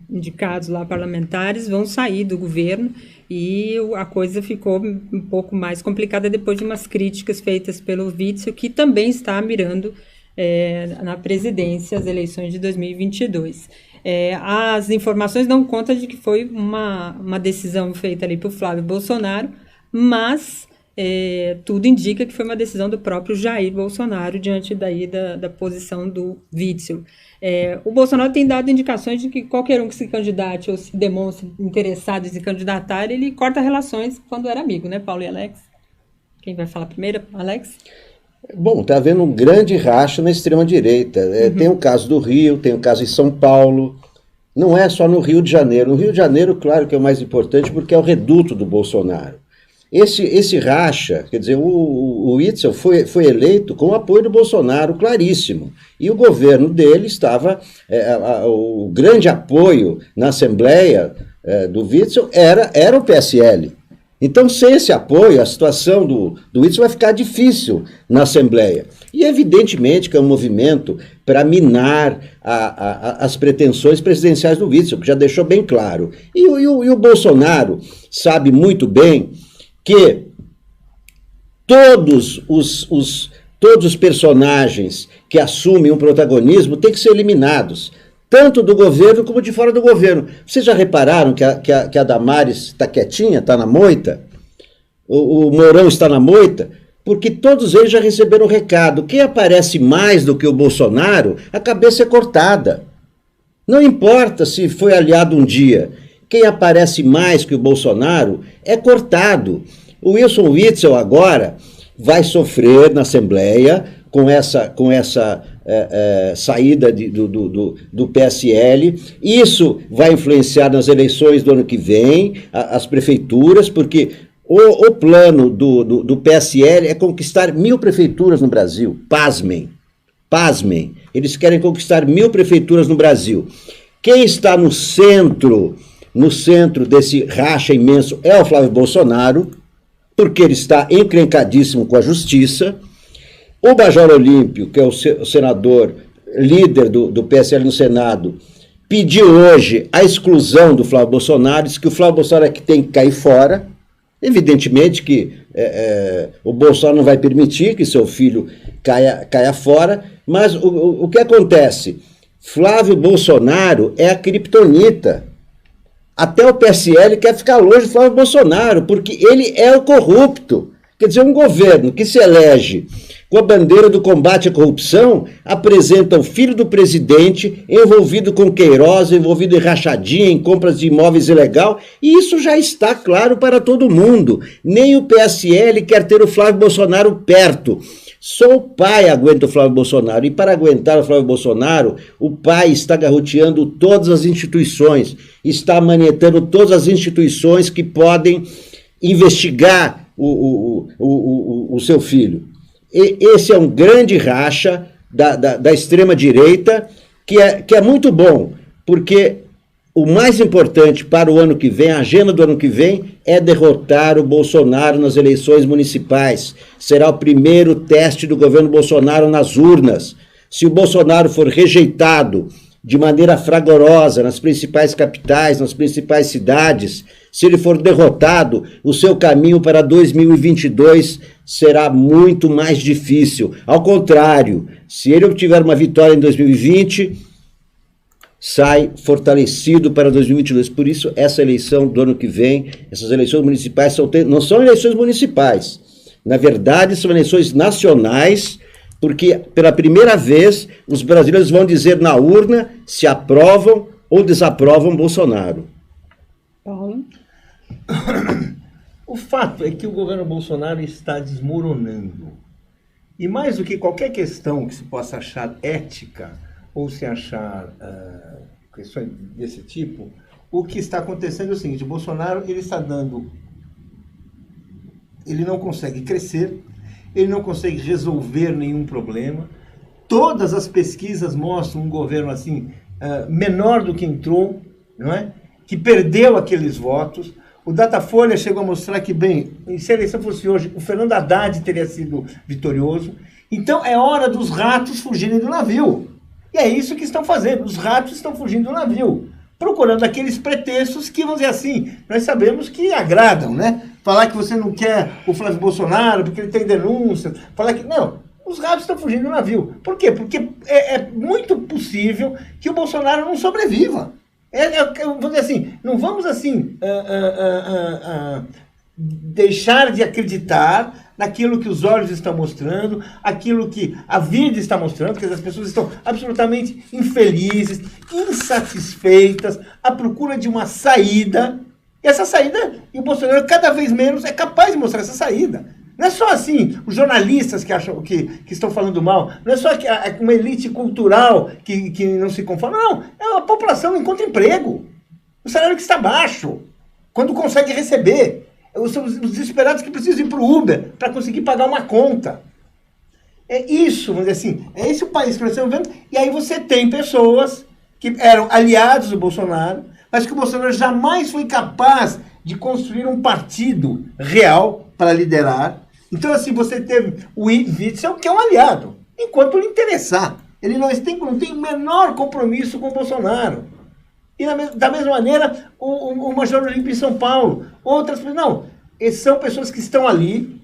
indicados lá parlamentares vão sair do governo e a coisa ficou um pouco mais complicada depois de umas críticas feitas pelo Witzel, que também está mirando na presidência as eleições de 2022. As informações dão conta de que foi uma decisão feita ali por Flávio Bolsonaro, mas tudo indica que foi uma decisão do próprio Jair Bolsonaro diante daí da posição do Witzel. O Bolsonaro tem dado indicações de que qualquer um que se candidate ou se demonstre interessado em se candidatar, ele corta relações quando era amigo, né, Paulo e Alex? Quem vai falar primeiro, Alex?
Bom, está havendo um grande racha na extrema-direita. Tem o caso do Rio, tem o caso em São Paulo. Não é só no Rio de Janeiro. No Rio de Janeiro, claro que é o mais importante, porque é o reduto do Bolsonaro. Esse racha, quer dizer, o Witzel foi eleito com o apoio do Bolsonaro, claríssimo. E o governo dele estava... o grande apoio na Assembleia do Witzel era o PSL. Então, sem esse apoio, a situação do Witzel vai ficar difícil na Assembleia. E, evidentemente, que é um movimento para minar as pretensões presidenciais do Witzel, que já deixou bem claro. E o Bolsonaro sabe muito bem que todos os personagens que assumem um protagonismo têm que ser eliminados, tanto do governo como de fora do governo. Vocês já repararam que a Damares está quietinha, está na moita? O Mourão está na moita? Porque todos eles já receberam o recado. Quem aparece mais do que o Bolsonaro, a cabeça é cortada. Não importa se foi aliado um dia. Quem aparece mais que o Bolsonaro é cortado. O Wilson Witzel agora vai sofrer na Assembleia com essa saída do PSL. Isso vai influenciar nas eleições do ano que vem, as prefeituras, porque o plano do PSL é conquistar 1.000 prefeituras no Brasil. Pasmem, pasmem. Eles querem conquistar 1.000 prefeituras no Brasil. Quem está no centro desse racha imenso é o Flávio Bolsonaro, porque ele está encrencadíssimo com a justiça. O Major Olímpio, que é o senador líder do PSL no Senado, pediu hoje a exclusão do Flávio Bolsonaro, disse que o Flávio Bolsonaro é que tem que cair fora. Evidentemente que o Bolsonaro não vai permitir que seu filho caia fora, mas o que acontece? Flávio Bolsonaro é a criptonita. Até o PSL quer ficar longe do Flávio Bolsonaro, porque ele é o corrupto. Quer dizer, um governo que se elege com a bandeira do combate à corrupção, apresenta o filho do presidente envolvido com Queiroz, envolvido em rachadinha, em compras de imóveis ilegal, e isso já está claro para todo mundo. Nem o PSL quer ter o Flávio Bolsonaro perto. Só o pai aguenta o Flávio Bolsonaro, e para aguentar o Flávio Bolsonaro, o pai está garroteando todas as instituições, está manietando todas as instituições que podem investigar o seu filho. Esse é um grande racha da extrema-direita, que é muito bom, porque o mais importante para o ano que vem, a agenda do ano que vem, é derrotar o Bolsonaro nas eleições municipais. Será o primeiro teste do governo Bolsonaro nas urnas. Se o Bolsonaro for rejeitado de maneira fragorosa nas principais capitais, nas principais cidades, se ele for derrotado, o seu caminho para 2022 será muito mais difícil. Ao contrário, se ele obtiver uma vitória em 2020, sai fortalecido para 2022. Por isso, essa eleição do ano que vem, essas eleições municipais não são eleições municipais. Na verdade, são eleições nacionais, porque pela primeira vez os brasileiros vão dizer na urna se aprovam ou desaprovam Bolsonaro.
Paulo?
O fato é que o governo Bolsonaro está desmoronando. E mais do que qualquer questão que se possa achar ética ou se achar questões desse tipo, o que está acontecendo é o seguinte: o Bolsonaro ele não consegue crescer, ele não consegue resolver nenhum problema. Todas as pesquisas mostram um governo assim menor do que entrou, não é? Que perdeu aqueles votos. O Datafolha chegou a mostrar que, bem, se a eleição fosse hoje, o Fernando Haddad teria sido vitorioso. Então é hora dos ratos fugirem do navio. E é isso que estão fazendo. Os ratos estão fugindo do navio, procurando aqueles pretextos que, vamos dizer assim, nós sabemos que agradam, né? Falar que você não quer o Flávio Bolsonaro porque ele tem denúncias, falar que... Não, os ratos estão fugindo do navio. Por quê? Porque é muito possível que o Bolsonaro não sobreviva. Vamos dizer assim, não vamos assim deixar de acreditar naquilo que os olhos estão mostrando, aquilo que a vida está mostrando, que as pessoas estão absolutamente infelizes, insatisfeitas, à procura de uma saída. E essa saída, e o Bolsonaro cada vez menos é capaz de mostrar essa saída. Não é só assim, os jornalistas que acham que estão falando mal, não é só uma elite cultural que não se conforma, não, é a população que encontra emprego, o salário que está baixo, quando consegue receber, são os desesperados que precisam ir para o Uber para conseguir pagar uma conta. É isso, vamos dizer assim, é esse o país que nós estamos vendo, e aí você tem pessoas que eram aliados do Bolsonaro, mas que o Bolsonaro jamais foi capaz de construir um partido real para liderar. Então, assim, você teve o Witzel, que é um aliado, enquanto lhe interessar. Ele não tem o menor compromisso com o Bolsonaro. E da mesma maneira, o Major Olímpio em São Paulo. Outras pessoas, não. São pessoas que estão ali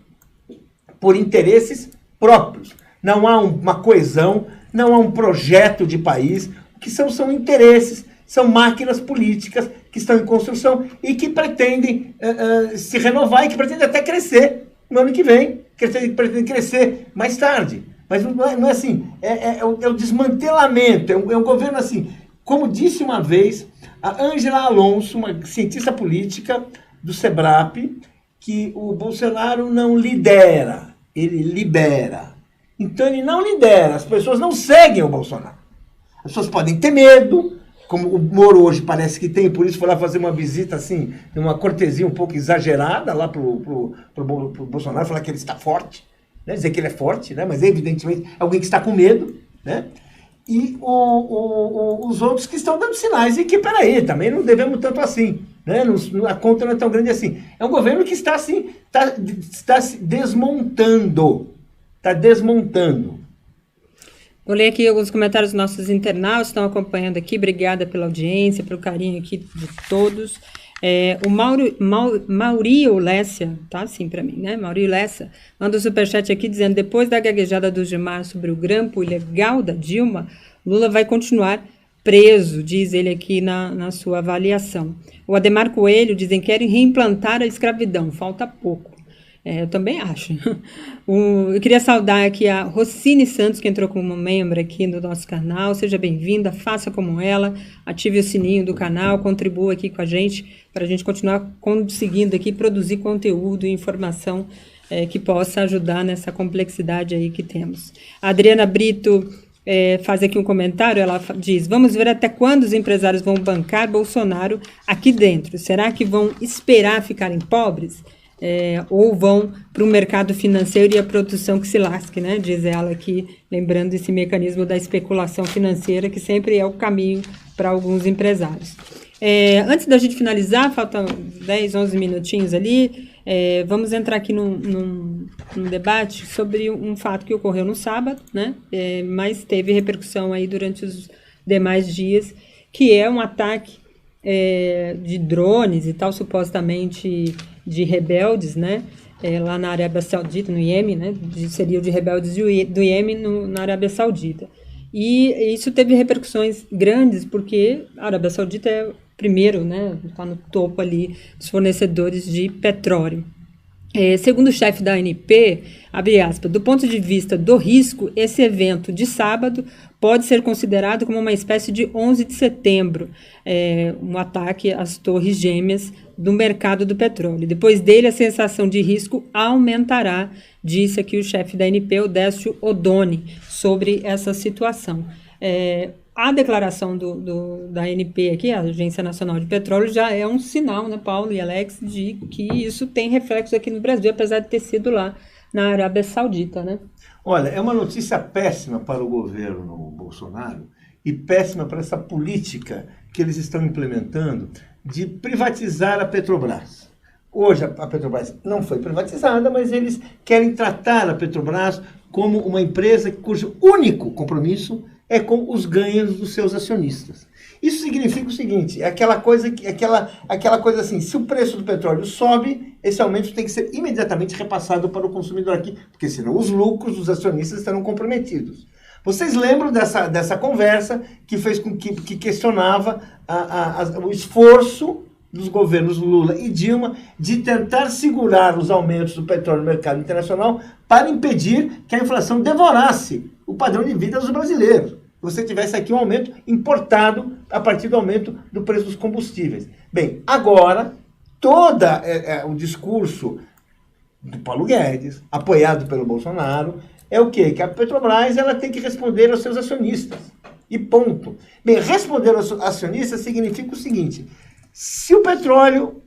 por interesses próprios. Não há uma coesão, não há um projeto de país. O que são interesses, são máquinas políticas que estão em construção e que pretendem se renovar e que pretendem até crescer no ano que vem, pretendem crescer mais tarde. Mas não é assim, é o desmantelamento, é um governo assim. Como disse uma vez a Ângela Alonso, uma cientista política do SEBRAP, que o Bolsonaro não lidera, ele libera. Então ele não lidera, as pessoas não seguem o Bolsonaro. As pessoas podem ter medo, como o Moro hoje parece que tem, por isso foi lá fazer uma visita assim, uma cortesia um pouco exagerada lá pro Bolsonaro, falar que ele está forte, né? Dizer que ele é forte, né? Mas evidentemente é alguém que está com medo, né? E os outros que estão dando sinais e que, peraí, também não devemos tanto assim, né? A conta não é tão grande assim. É um governo que está assim, está se desmontando, está desmontando.
Vou ler aqui alguns comentários dos nossos internautas, estão acompanhando aqui. Obrigada pela audiência, pelo carinho aqui de todos. O Maurício Lécia, tá assim para mim, né? Maurício Lécia manda um superchat aqui dizendo: depois da gaguejada do Gilmar sobre o grampo ilegal da Dilma, Lula vai continuar preso, diz ele aqui na sua avaliação. O Ademar Coelho dizem que querem reimplantar a escravidão, falta pouco. Eu também acho. Eu queria saudar aqui a Rocine Santos, que entrou como membro aqui no nosso canal. Seja bem-vinda, faça como ela, ative o sininho do canal, contribua aqui com a gente, para a gente continuar conseguindo aqui produzir conteúdo e informação que possa ajudar nessa complexidade aí que temos. A Adriana Brito faz aqui um comentário, ela diz: vamos ver até quando os empresários vão bancar Bolsonaro aqui dentro. Será que vão esperar ficarem pobres? Ou vão para o mercado financeiro e a produção que se lasque, né? Diz ela aqui, lembrando esse mecanismo da especulação financeira, que sempre é o caminho para alguns empresários. Antes da gente finalizar, faltam 10, 11 minutinhos ali, vamos entrar aqui num debate sobre um fato que ocorreu no sábado, né? Mas teve repercussão aí durante os demais dias, que é um ataque de drones e tal, supostamente de rebeldes, né? Lá na Arábia Saudita, no Iêmen, né? Seria de rebeldes do Iêmen na Arábia Saudita. E isso teve repercussões grandes, porque a Arábia Saudita é o primeiro, né? Está no topo ali dos fornecedores de petróleo. Segundo o chefe da ANP, abre aspas, do ponto de vista do risco, esse evento de sábado pode ser considerado como uma espécie de 11 de setembro, um ataque às torres gêmeas do mercado do petróleo. Depois dele, a sensação de risco aumentará, disse aqui o chefe da ANP, Odécio Odoni, sobre essa situação. A declaração da ANP aqui, a Agência Nacional de Petróleo, já é um sinal, né, Paulo e Alex, de que isso tem reflexo aqui no Brasil, apesar de ter sido lá na Arábia Saudita, né?
Olha, é uma notícia péssima para o governo Bolsonaro e péssima para essa política que eles estão implementando de privatizar a Petrobras. Hoje a Petrobras não foi privatizada, mas eles querem tratar a Petrobras como uma empresa cujo único compromisso é com os ganhos dos seus acionistas. Isso significa o seguinte, aquela coisa assim, se o preço do petróleo sobe, esse aumento tem que ser imediatamente repassado para o consumidor aqui, porque senão os lucros dos acionistas estarão comprometidos. Vocês lembram dessa conversa que fez com que questionava o esforço dos governos Lula e Dilma de tentar segurar os aumentos do petróleo no mercado internacional para impedir que a inflação devorasse o padrão de vida dos brasileiros. Você tivesse aqui um aumento importado a partir do aumento do preço dos combustíveis. Bem, agora, todo o discurso do Paulo Guedes, apoiado pelo Bolsonaro, é o quê? Que a Petrobras ela tem que responder aos seus acionistas. E ponto. Bem, responder aos acionistas significa o seguinte: se o barril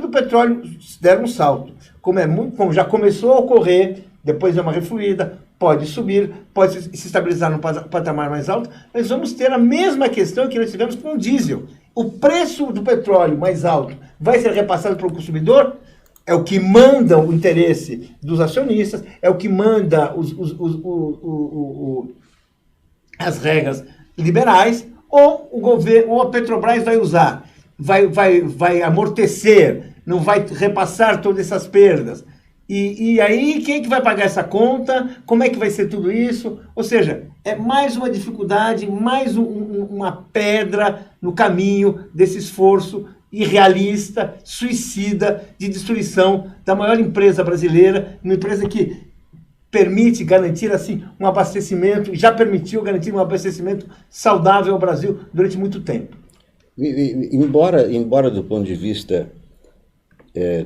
do petróleo der um salto, como já começou a ocorrer, depois é uma refluída, pode subir, pode se estabilizar no patamar mais alto, mas vamos ter a mesma questão que nós tivemos com o diesel. o preço do petróleo mais alto vai ser repassado para o consumidor? É o que manda o interesse dos acionistas, é o que manda as regras liberais, ou o governo, ou a Petrobras vai usar, vai amortecer, não vai repassar todas essas perdas. E aí, quem é que vai pagar essa conta? Como é que vai ser tudo isso? Ou seja, é mais uma dificuldade, mais uma pedra no caminho desse esforço irrealista, suicida, de destruição da maior empresa brasileira, uma empresa que permite garantir assim um abastecimento, já permitiu garantir um abastecimento saudável ao Brasil durante muito tempo.
Embora do ponto de vista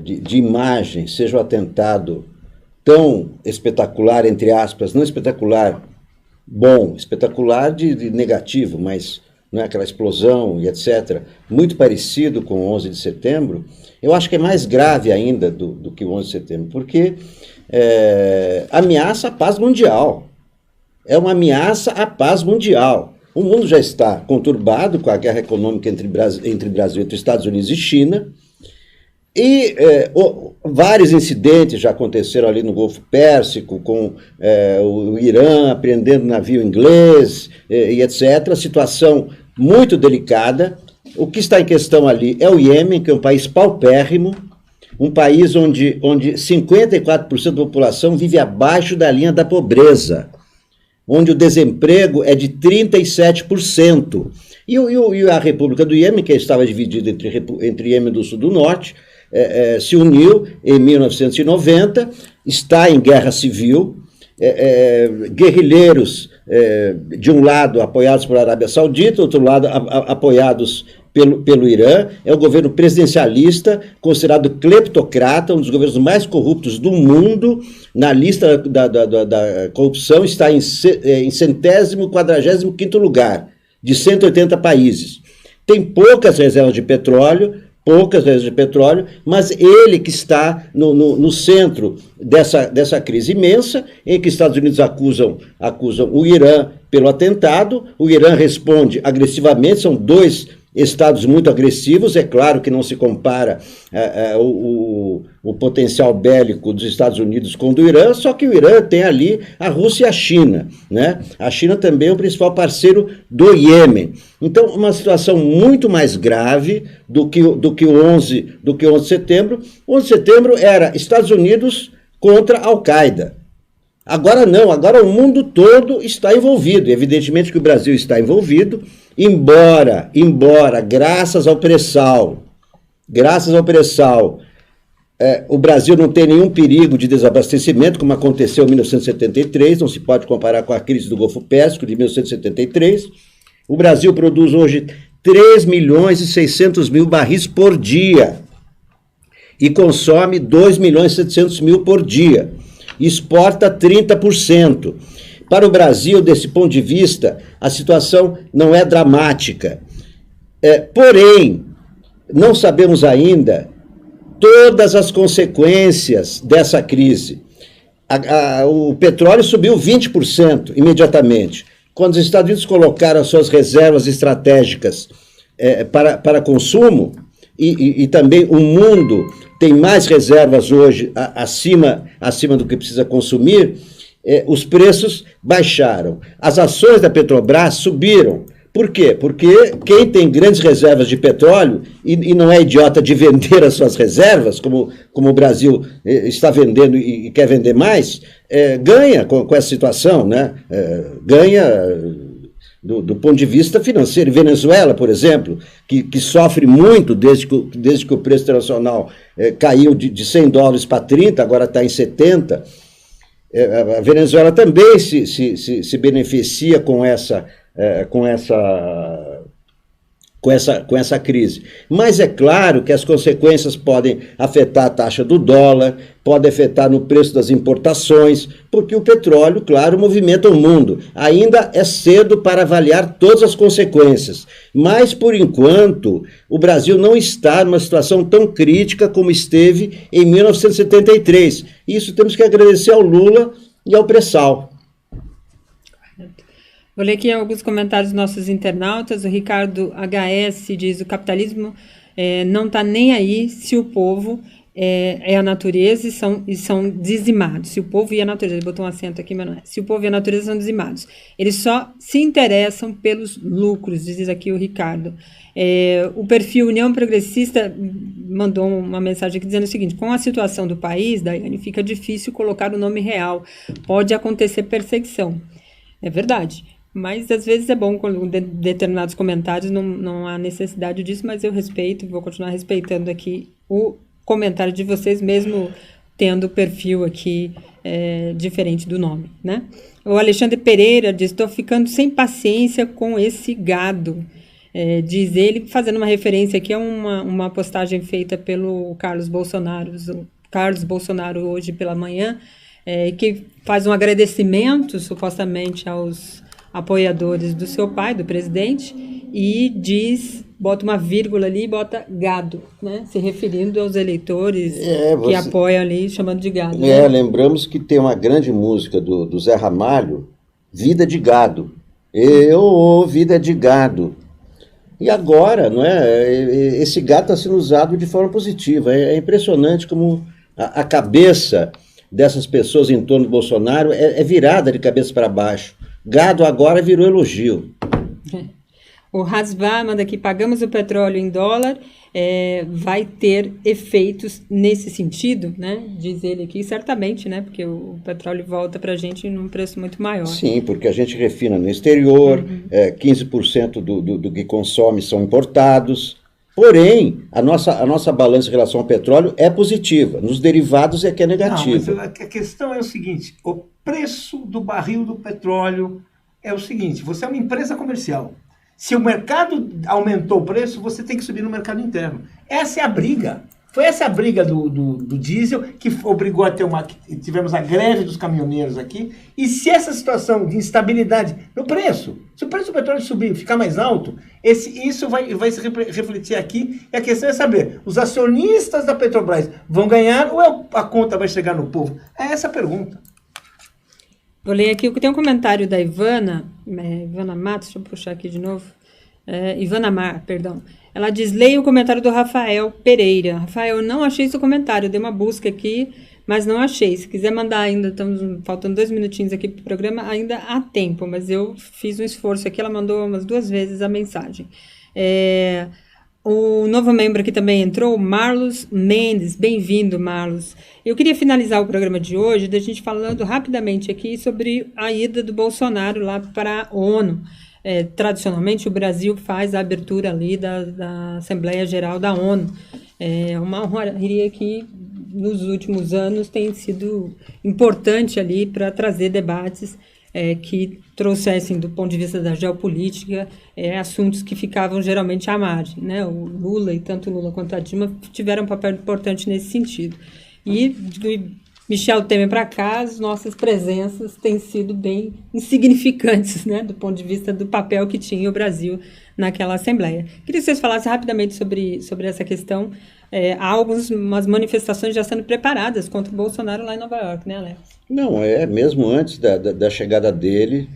de imagem seja um atentado tão espetacular, entre aspas, não espetacular bom, espetacular de negativo, mas não é aquela explosão e etc., muito parecido com o 11 de setembro, eu acho que é mais grave ainda do que o 11 de setembro, porque ameaça a paz mundial. É uma ameaça à paz mundial. O mundo já está conturbado com a guerra econômica entre Brasil, entre Estados Unidos e China, e vários incidentes já aconteceram ali no Golfo Pérsico, com o Irã apreendendo navio inglês e etc. Situação muito delicada. O que está em questão ali é o Iêmen, que é um país paupérrimo, um país onde 54% da população vive abaixo da linha da pobreza, onde o desemprego é de 37%. E a República do Iêmen, que estava dividida entre Iêmen do Sul e do Norte, se uniu em 1990, está em guerra civil, guerrilheiros, de um lado apoiados pela Arábia Saudita, do outro lado apoiados pelo Irã. É um governo presidencialista, considerado cleptocrata, um dos governos mais corruptos do mundo. Na lista da corrupção está em 145º lugar, de 180 países. Tem poucas reservas de petróleo, mas ele que está no centro dessa crise imensa, em que os Estados Unidos acusam o Irã pelo atentado. O Irã responde agressivamente, são dois estados muito agressivos. É claro que não se compara o potencial bélico dos Estados Unidos com o do Irã, só que o Irã tem ali a Rússia e a China, né? A China também é o principal parceiro do Iêmen. Então, uma situação muito mais grave do que o 11 de setembro. O 11 de setembro era Estados Unidos contra a Al-Qaeda. Agora não, agora o mundo todo está envolvido. Evidentemente que o Brasil está envolvido, embora, graças ao pré-sal, o Brasil não tem nenhum perigo de desabastecimento, como aconteceu em 1973, não se pode comparar com a crise do Golfo Pérsico de 1973. O Brasil produz hoje 3.600.000 barris por dia e consome 2.700.000 por dia. Exporta 30%. Para o Brasil, desse ponto de vista, a situação não é dramática. Porém, não sabemos ainda todas as consequências dessa crise. O petróleo subiu 20% imediatamente. Quando os Estados Unidos colocaram as suas reservas estratégicas para consumo, e também o mundo tem mais reservas hoje acima do que precisa consumir, os preços baixaram. As ações da Petrobras subiram. Por quê? Porque quem tem grandes reservas de petróleo e não é idiota de vender as suas reservas, como o Brasil está vendendo e quer vender mais, ganha com essa situação, né? Ganha do ponto de vista financeiro. Venezuela, por exemplo, que sofre muito desde que o preço internacional caiu de $100 para 30, agora está em 70. A Venezuela também se beneficia com essa crise. Mas é claro que as consequências podem afetar a taxa do dólar, podem afetar no preço das importações, porque o petróleo, claro, movimenta o mundo. Ainda é cedo para avaliar todas as consequências, mas, por enquanto, o Brasil não está numa situação tão crítica como esteve em 1973. Isso temos que agradecer ao Lula e ao pré-sal.
Vou ler aqui alguns comentários dos nossos internautas. O Ricardo HS diz: o capitalismo não está nem aí se o povo é a natureza e são dizimados. Se o povo e a natureza, ele botou um acento aqui, mas não é. Se o povo e a natureza são dizimados. Eles só se interessam pelos lucros, diz aqui o Ricardo. O perfil União Progressista mandou uma mensagem aqui dizendo o seguinte: com a situação do país, Daiane, fica difícil colocar o nome real. Pode acontecer perseguição. É verdade. Mas às vezes é bom com determinados comentários, não há necessidade disso, mas eu respeito, vou continuar respeitando aqui o comentário de vocês, mesmo tendo o perfil aqui diferente do nome, né? O Alexandre Pereira diz: estou ficando sem paciência com esse gado. Diz ele, fazendo uma referência aqui a uma postagem feita pelo Carlos Bolsonaro hoje pela manhã, que faz um agradecimento supostamente aos apoiadores do seu pai, do presidente, e bota uma vírgula ali e bota gado, né? Se referindo aos eleitores que apoiam ali, chamando de gado. Né?
Lembramos que tem uma grande música do Zé Ramalho, Vida de Gado. Vida de gado. E agora, não é? Esse gado está sendo usado de forma positiva. É impressionante como a cabeça dessas pessoas em torno do Bolsonaro é virada de cabeça para baixo. Gado agora virou elogio.
O Hasvá manda aqui: pagamos o petróleo em dólar, vai ter efeitos nesse sentido, né? Diz ele aqui, certamente, né? Porque o petróleo volta para a gente num preço muito maior.
Sim, porque a gente refina no exterior, 15% do que consome são importados. Porém, a nossa balança em relação ao petróleo é positiva. Nos derivados é que é negativa.
Não, mas a questão é o seguinte: o preço do barril do petróleo é o seguinte: você é uma empresa comercial. Se o mercado aumentou o preço, você tem que subir no mercado interno. Essa é a briga. Foi essa a briga do diesel que obrigou a ter tivemos a greve dos caminhoneiros aqui. E se essa situação de instabilidade no preço, se o preço do petróleo subir, ficar mais alto, isso vai se refletir aqui. E a questão é saber, os acionistas da Petrobras vão ganhar ou a conta vai chegar no povo? É essa a pergunta.
Vou ler aqui, tem um comentário da Ivana Matos, deixa eu puxar aqui de novo. Ivana Mar, perdão. Ela diz: leia o comentário do Rafael Pereira. Rafael, eu não achei seu comentário, eu dei uma busca aqui, mas não achei. Se quiser mandar ainda, estamos faltando 2 minutinhos aqui para o programa, ainda há tempo, mas eu fiz um esforço aqui, ela mandou umas 2 vezes a mensagem. O novo membro aqui também entrou, Marlos Mendes. Bem-vindo, Marlos. Eu queria finalizar o programa de hoje, da gente falando rapidamente aqui sobre a ida do Bolsonaro lá para a ONU. Tradicionalmente, o Brasil faz a abertura ali da Assembleia Geral da ONU. Uma honraria que, nos últimos anos, tem sido importante ali para trazer debates que trouxessem, do ponto de vista da geopolítica, assuntos que ficavam geralmente à margem, né? O Lula, e tanto o Lula quanto a Dilma, tiveram um papel importante nesse sentido. E do Michel Temer para cá, as nossas presenças têm sido bem insignificantes, né? Do ponto de vista do papel que tinha o Brasil naquela Assembleia. Queria que vocês falassem rapidamente sobre essa questão. Há algumas manifestações já sendo preparadas contra o Bolsonaro lá em Nova York, né, Alex?
Não, mesmo antes da chegada dele,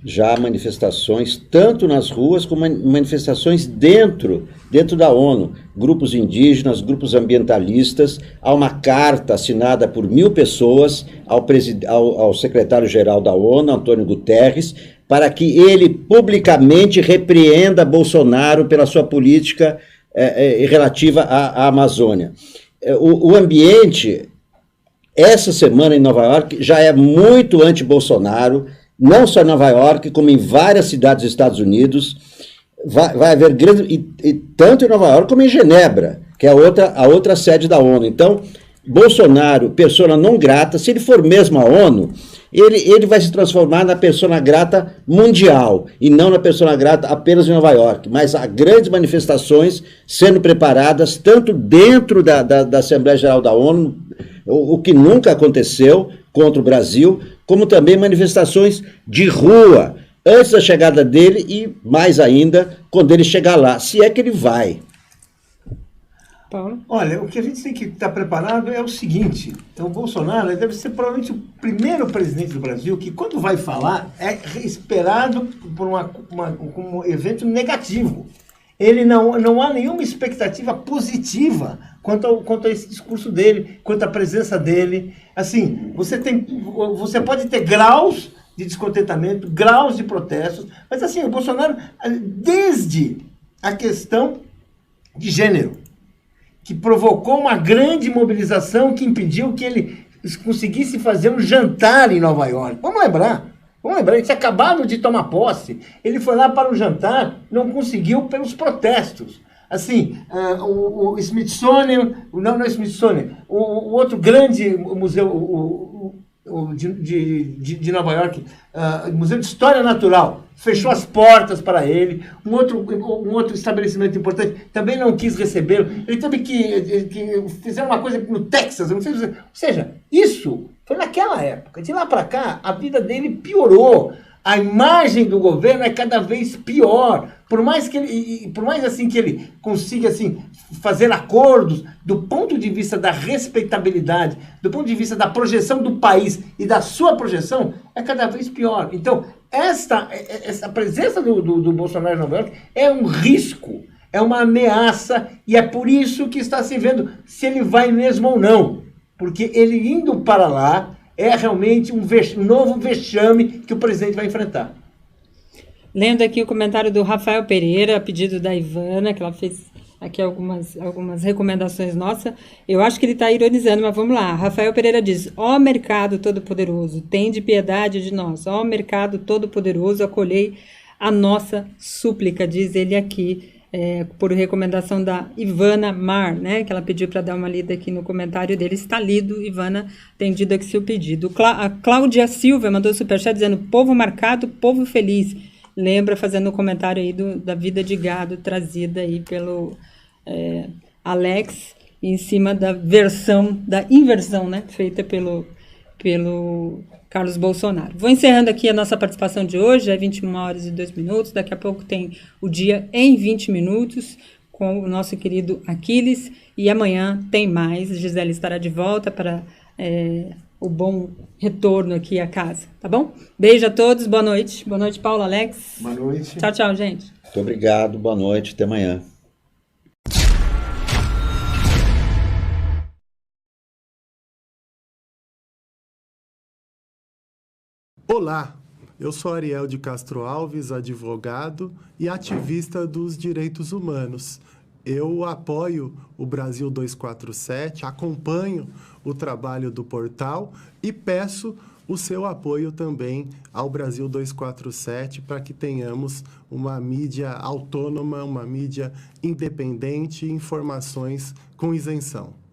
já há manifestações, tanto nas ruas como manifestações dentro da ONU. Grupos indígenas, grupos ambientalistas. Há uma carta assinada por 1.000 pessoas ao secretário-geral da ONU, Antônio Guterres, para que ele publicamente repreenda Bolsonaro pela sua política relativa à Amazônia. O ambiente, essa semana em Nova York, já é muito anti-Bolsonaro, não só em Nova York, como em várias cidades dos Estados Unidos. Vai haver grande, e tanto em Nova York como em Genebra, que é a outra sede da ONU. Então, Bolsonaro, persona não grata, se ele for mesmo a ONU, ele vai se transformar na persona grata mundial, e não na persona grata apenas em Nova York. Mas há grandes manifestações sendo preparadas, tanto dentro da Assembleia Geral da ONU, o que nunca aconteceu contra o Brasil, como também manifestações de rua, antes da chegada dele e, mais ainda, quando ele chegar lá, se é que ele vai.
Paulo?
Olha, o que a gente tem que estar preparado é o seguinte: então, o Bolsonaro deve ser provavelmente o primeiro presidente do Brasil que, quando vai falar, é esperado por um evento negativo. Ele não há nenhuma expectativa positiva quanto a esse discurso dele, quanto à presença dele. Assim, você pode ter graus de descontentamento, graus de protestos, mas assim, o Bolsonaro, desde a questão de gênero, que provocou uma grande mobilização que impediu que ele conseguisse fazer um jantar em Nova York. Vamos lembrar, ele tinha acabado de tomar posse. Ele foi lá para o jantar, não conseguiu pelos protestos. Assim, o Smithsonian, não é Smithsonian, o outro grande museu de Nova York, o Museu de História Natural, fechou as portas para ele. Um outro estabelecimento importante também não quis recebê-lo. Ele teve que fazer uma coisa no Texas, não sei se, ou seja, isso foi naquela época. De lá para cá, a vida dele piorou. A imagem do governo é cada vez pior. Por mais assim que ele consiga assim fazer acordos do ponto de vista da respeitabilidade, do ponto de vista da projeção do país e da sua projeção, é cada vez pior. Então, essa presença do Bolsonaro em Nova York é um risco, é uma ameaça, e é por isso que está se vendo se ele vai mesmo ou não. Porque ele indo para lá é realmente um novo vexame que o presidente vai enfrentar.
Lendo aqui o comentário do Rafael Pereira, a pedido da Ivana, que ela fez aqui algumas recomendações nossas. Eu acho que ele está ironizando, mas vamos lá. Rafael Pereira diz: ó mercado todo-poderoso, tende piedade de nós. Ó mercado todo-poderoso, acolhei a nossa súplica, diz ele aqui, por recomendação da Ivana Mar, né, que ela pediu para dar uma lida aqui no comentário dele. Está lido, Ivana, atendido aqui seu pedido. A Cláudia Silva mandou superchat dizendo: povo marcado, povo feliz. Lembra, fazendo um comentário aí da vida de gado trazida aí pelo Alex, em cima da inversão, né, feita pelo Carlos Bolsonaro. Vou encerrando aqui a nossa participação de hoje, é 21h02, daqui a pouco tem o Dia em 20 Minutos, com o nosso querido Aquiles, e amanhã tem mais, Gisele estará de volta para o bom retorno aqui à casa, tá bom? Beijo a todos, boa noite, Paulo, Alex.
Boa noite.
Tchau, gente.
Muito obrigado, boa noite, até amanhã.
Olá, eu sou Ariel de Castro Alves, advogado e ativista dos direitos humanos. Eu apoio o Brasil 247, acompanho o trabalho do portal e peço o seu apoio também ao Brasil 247 para que tenhamos uma mídia autônoma, uma mídia independente e informações com isenção.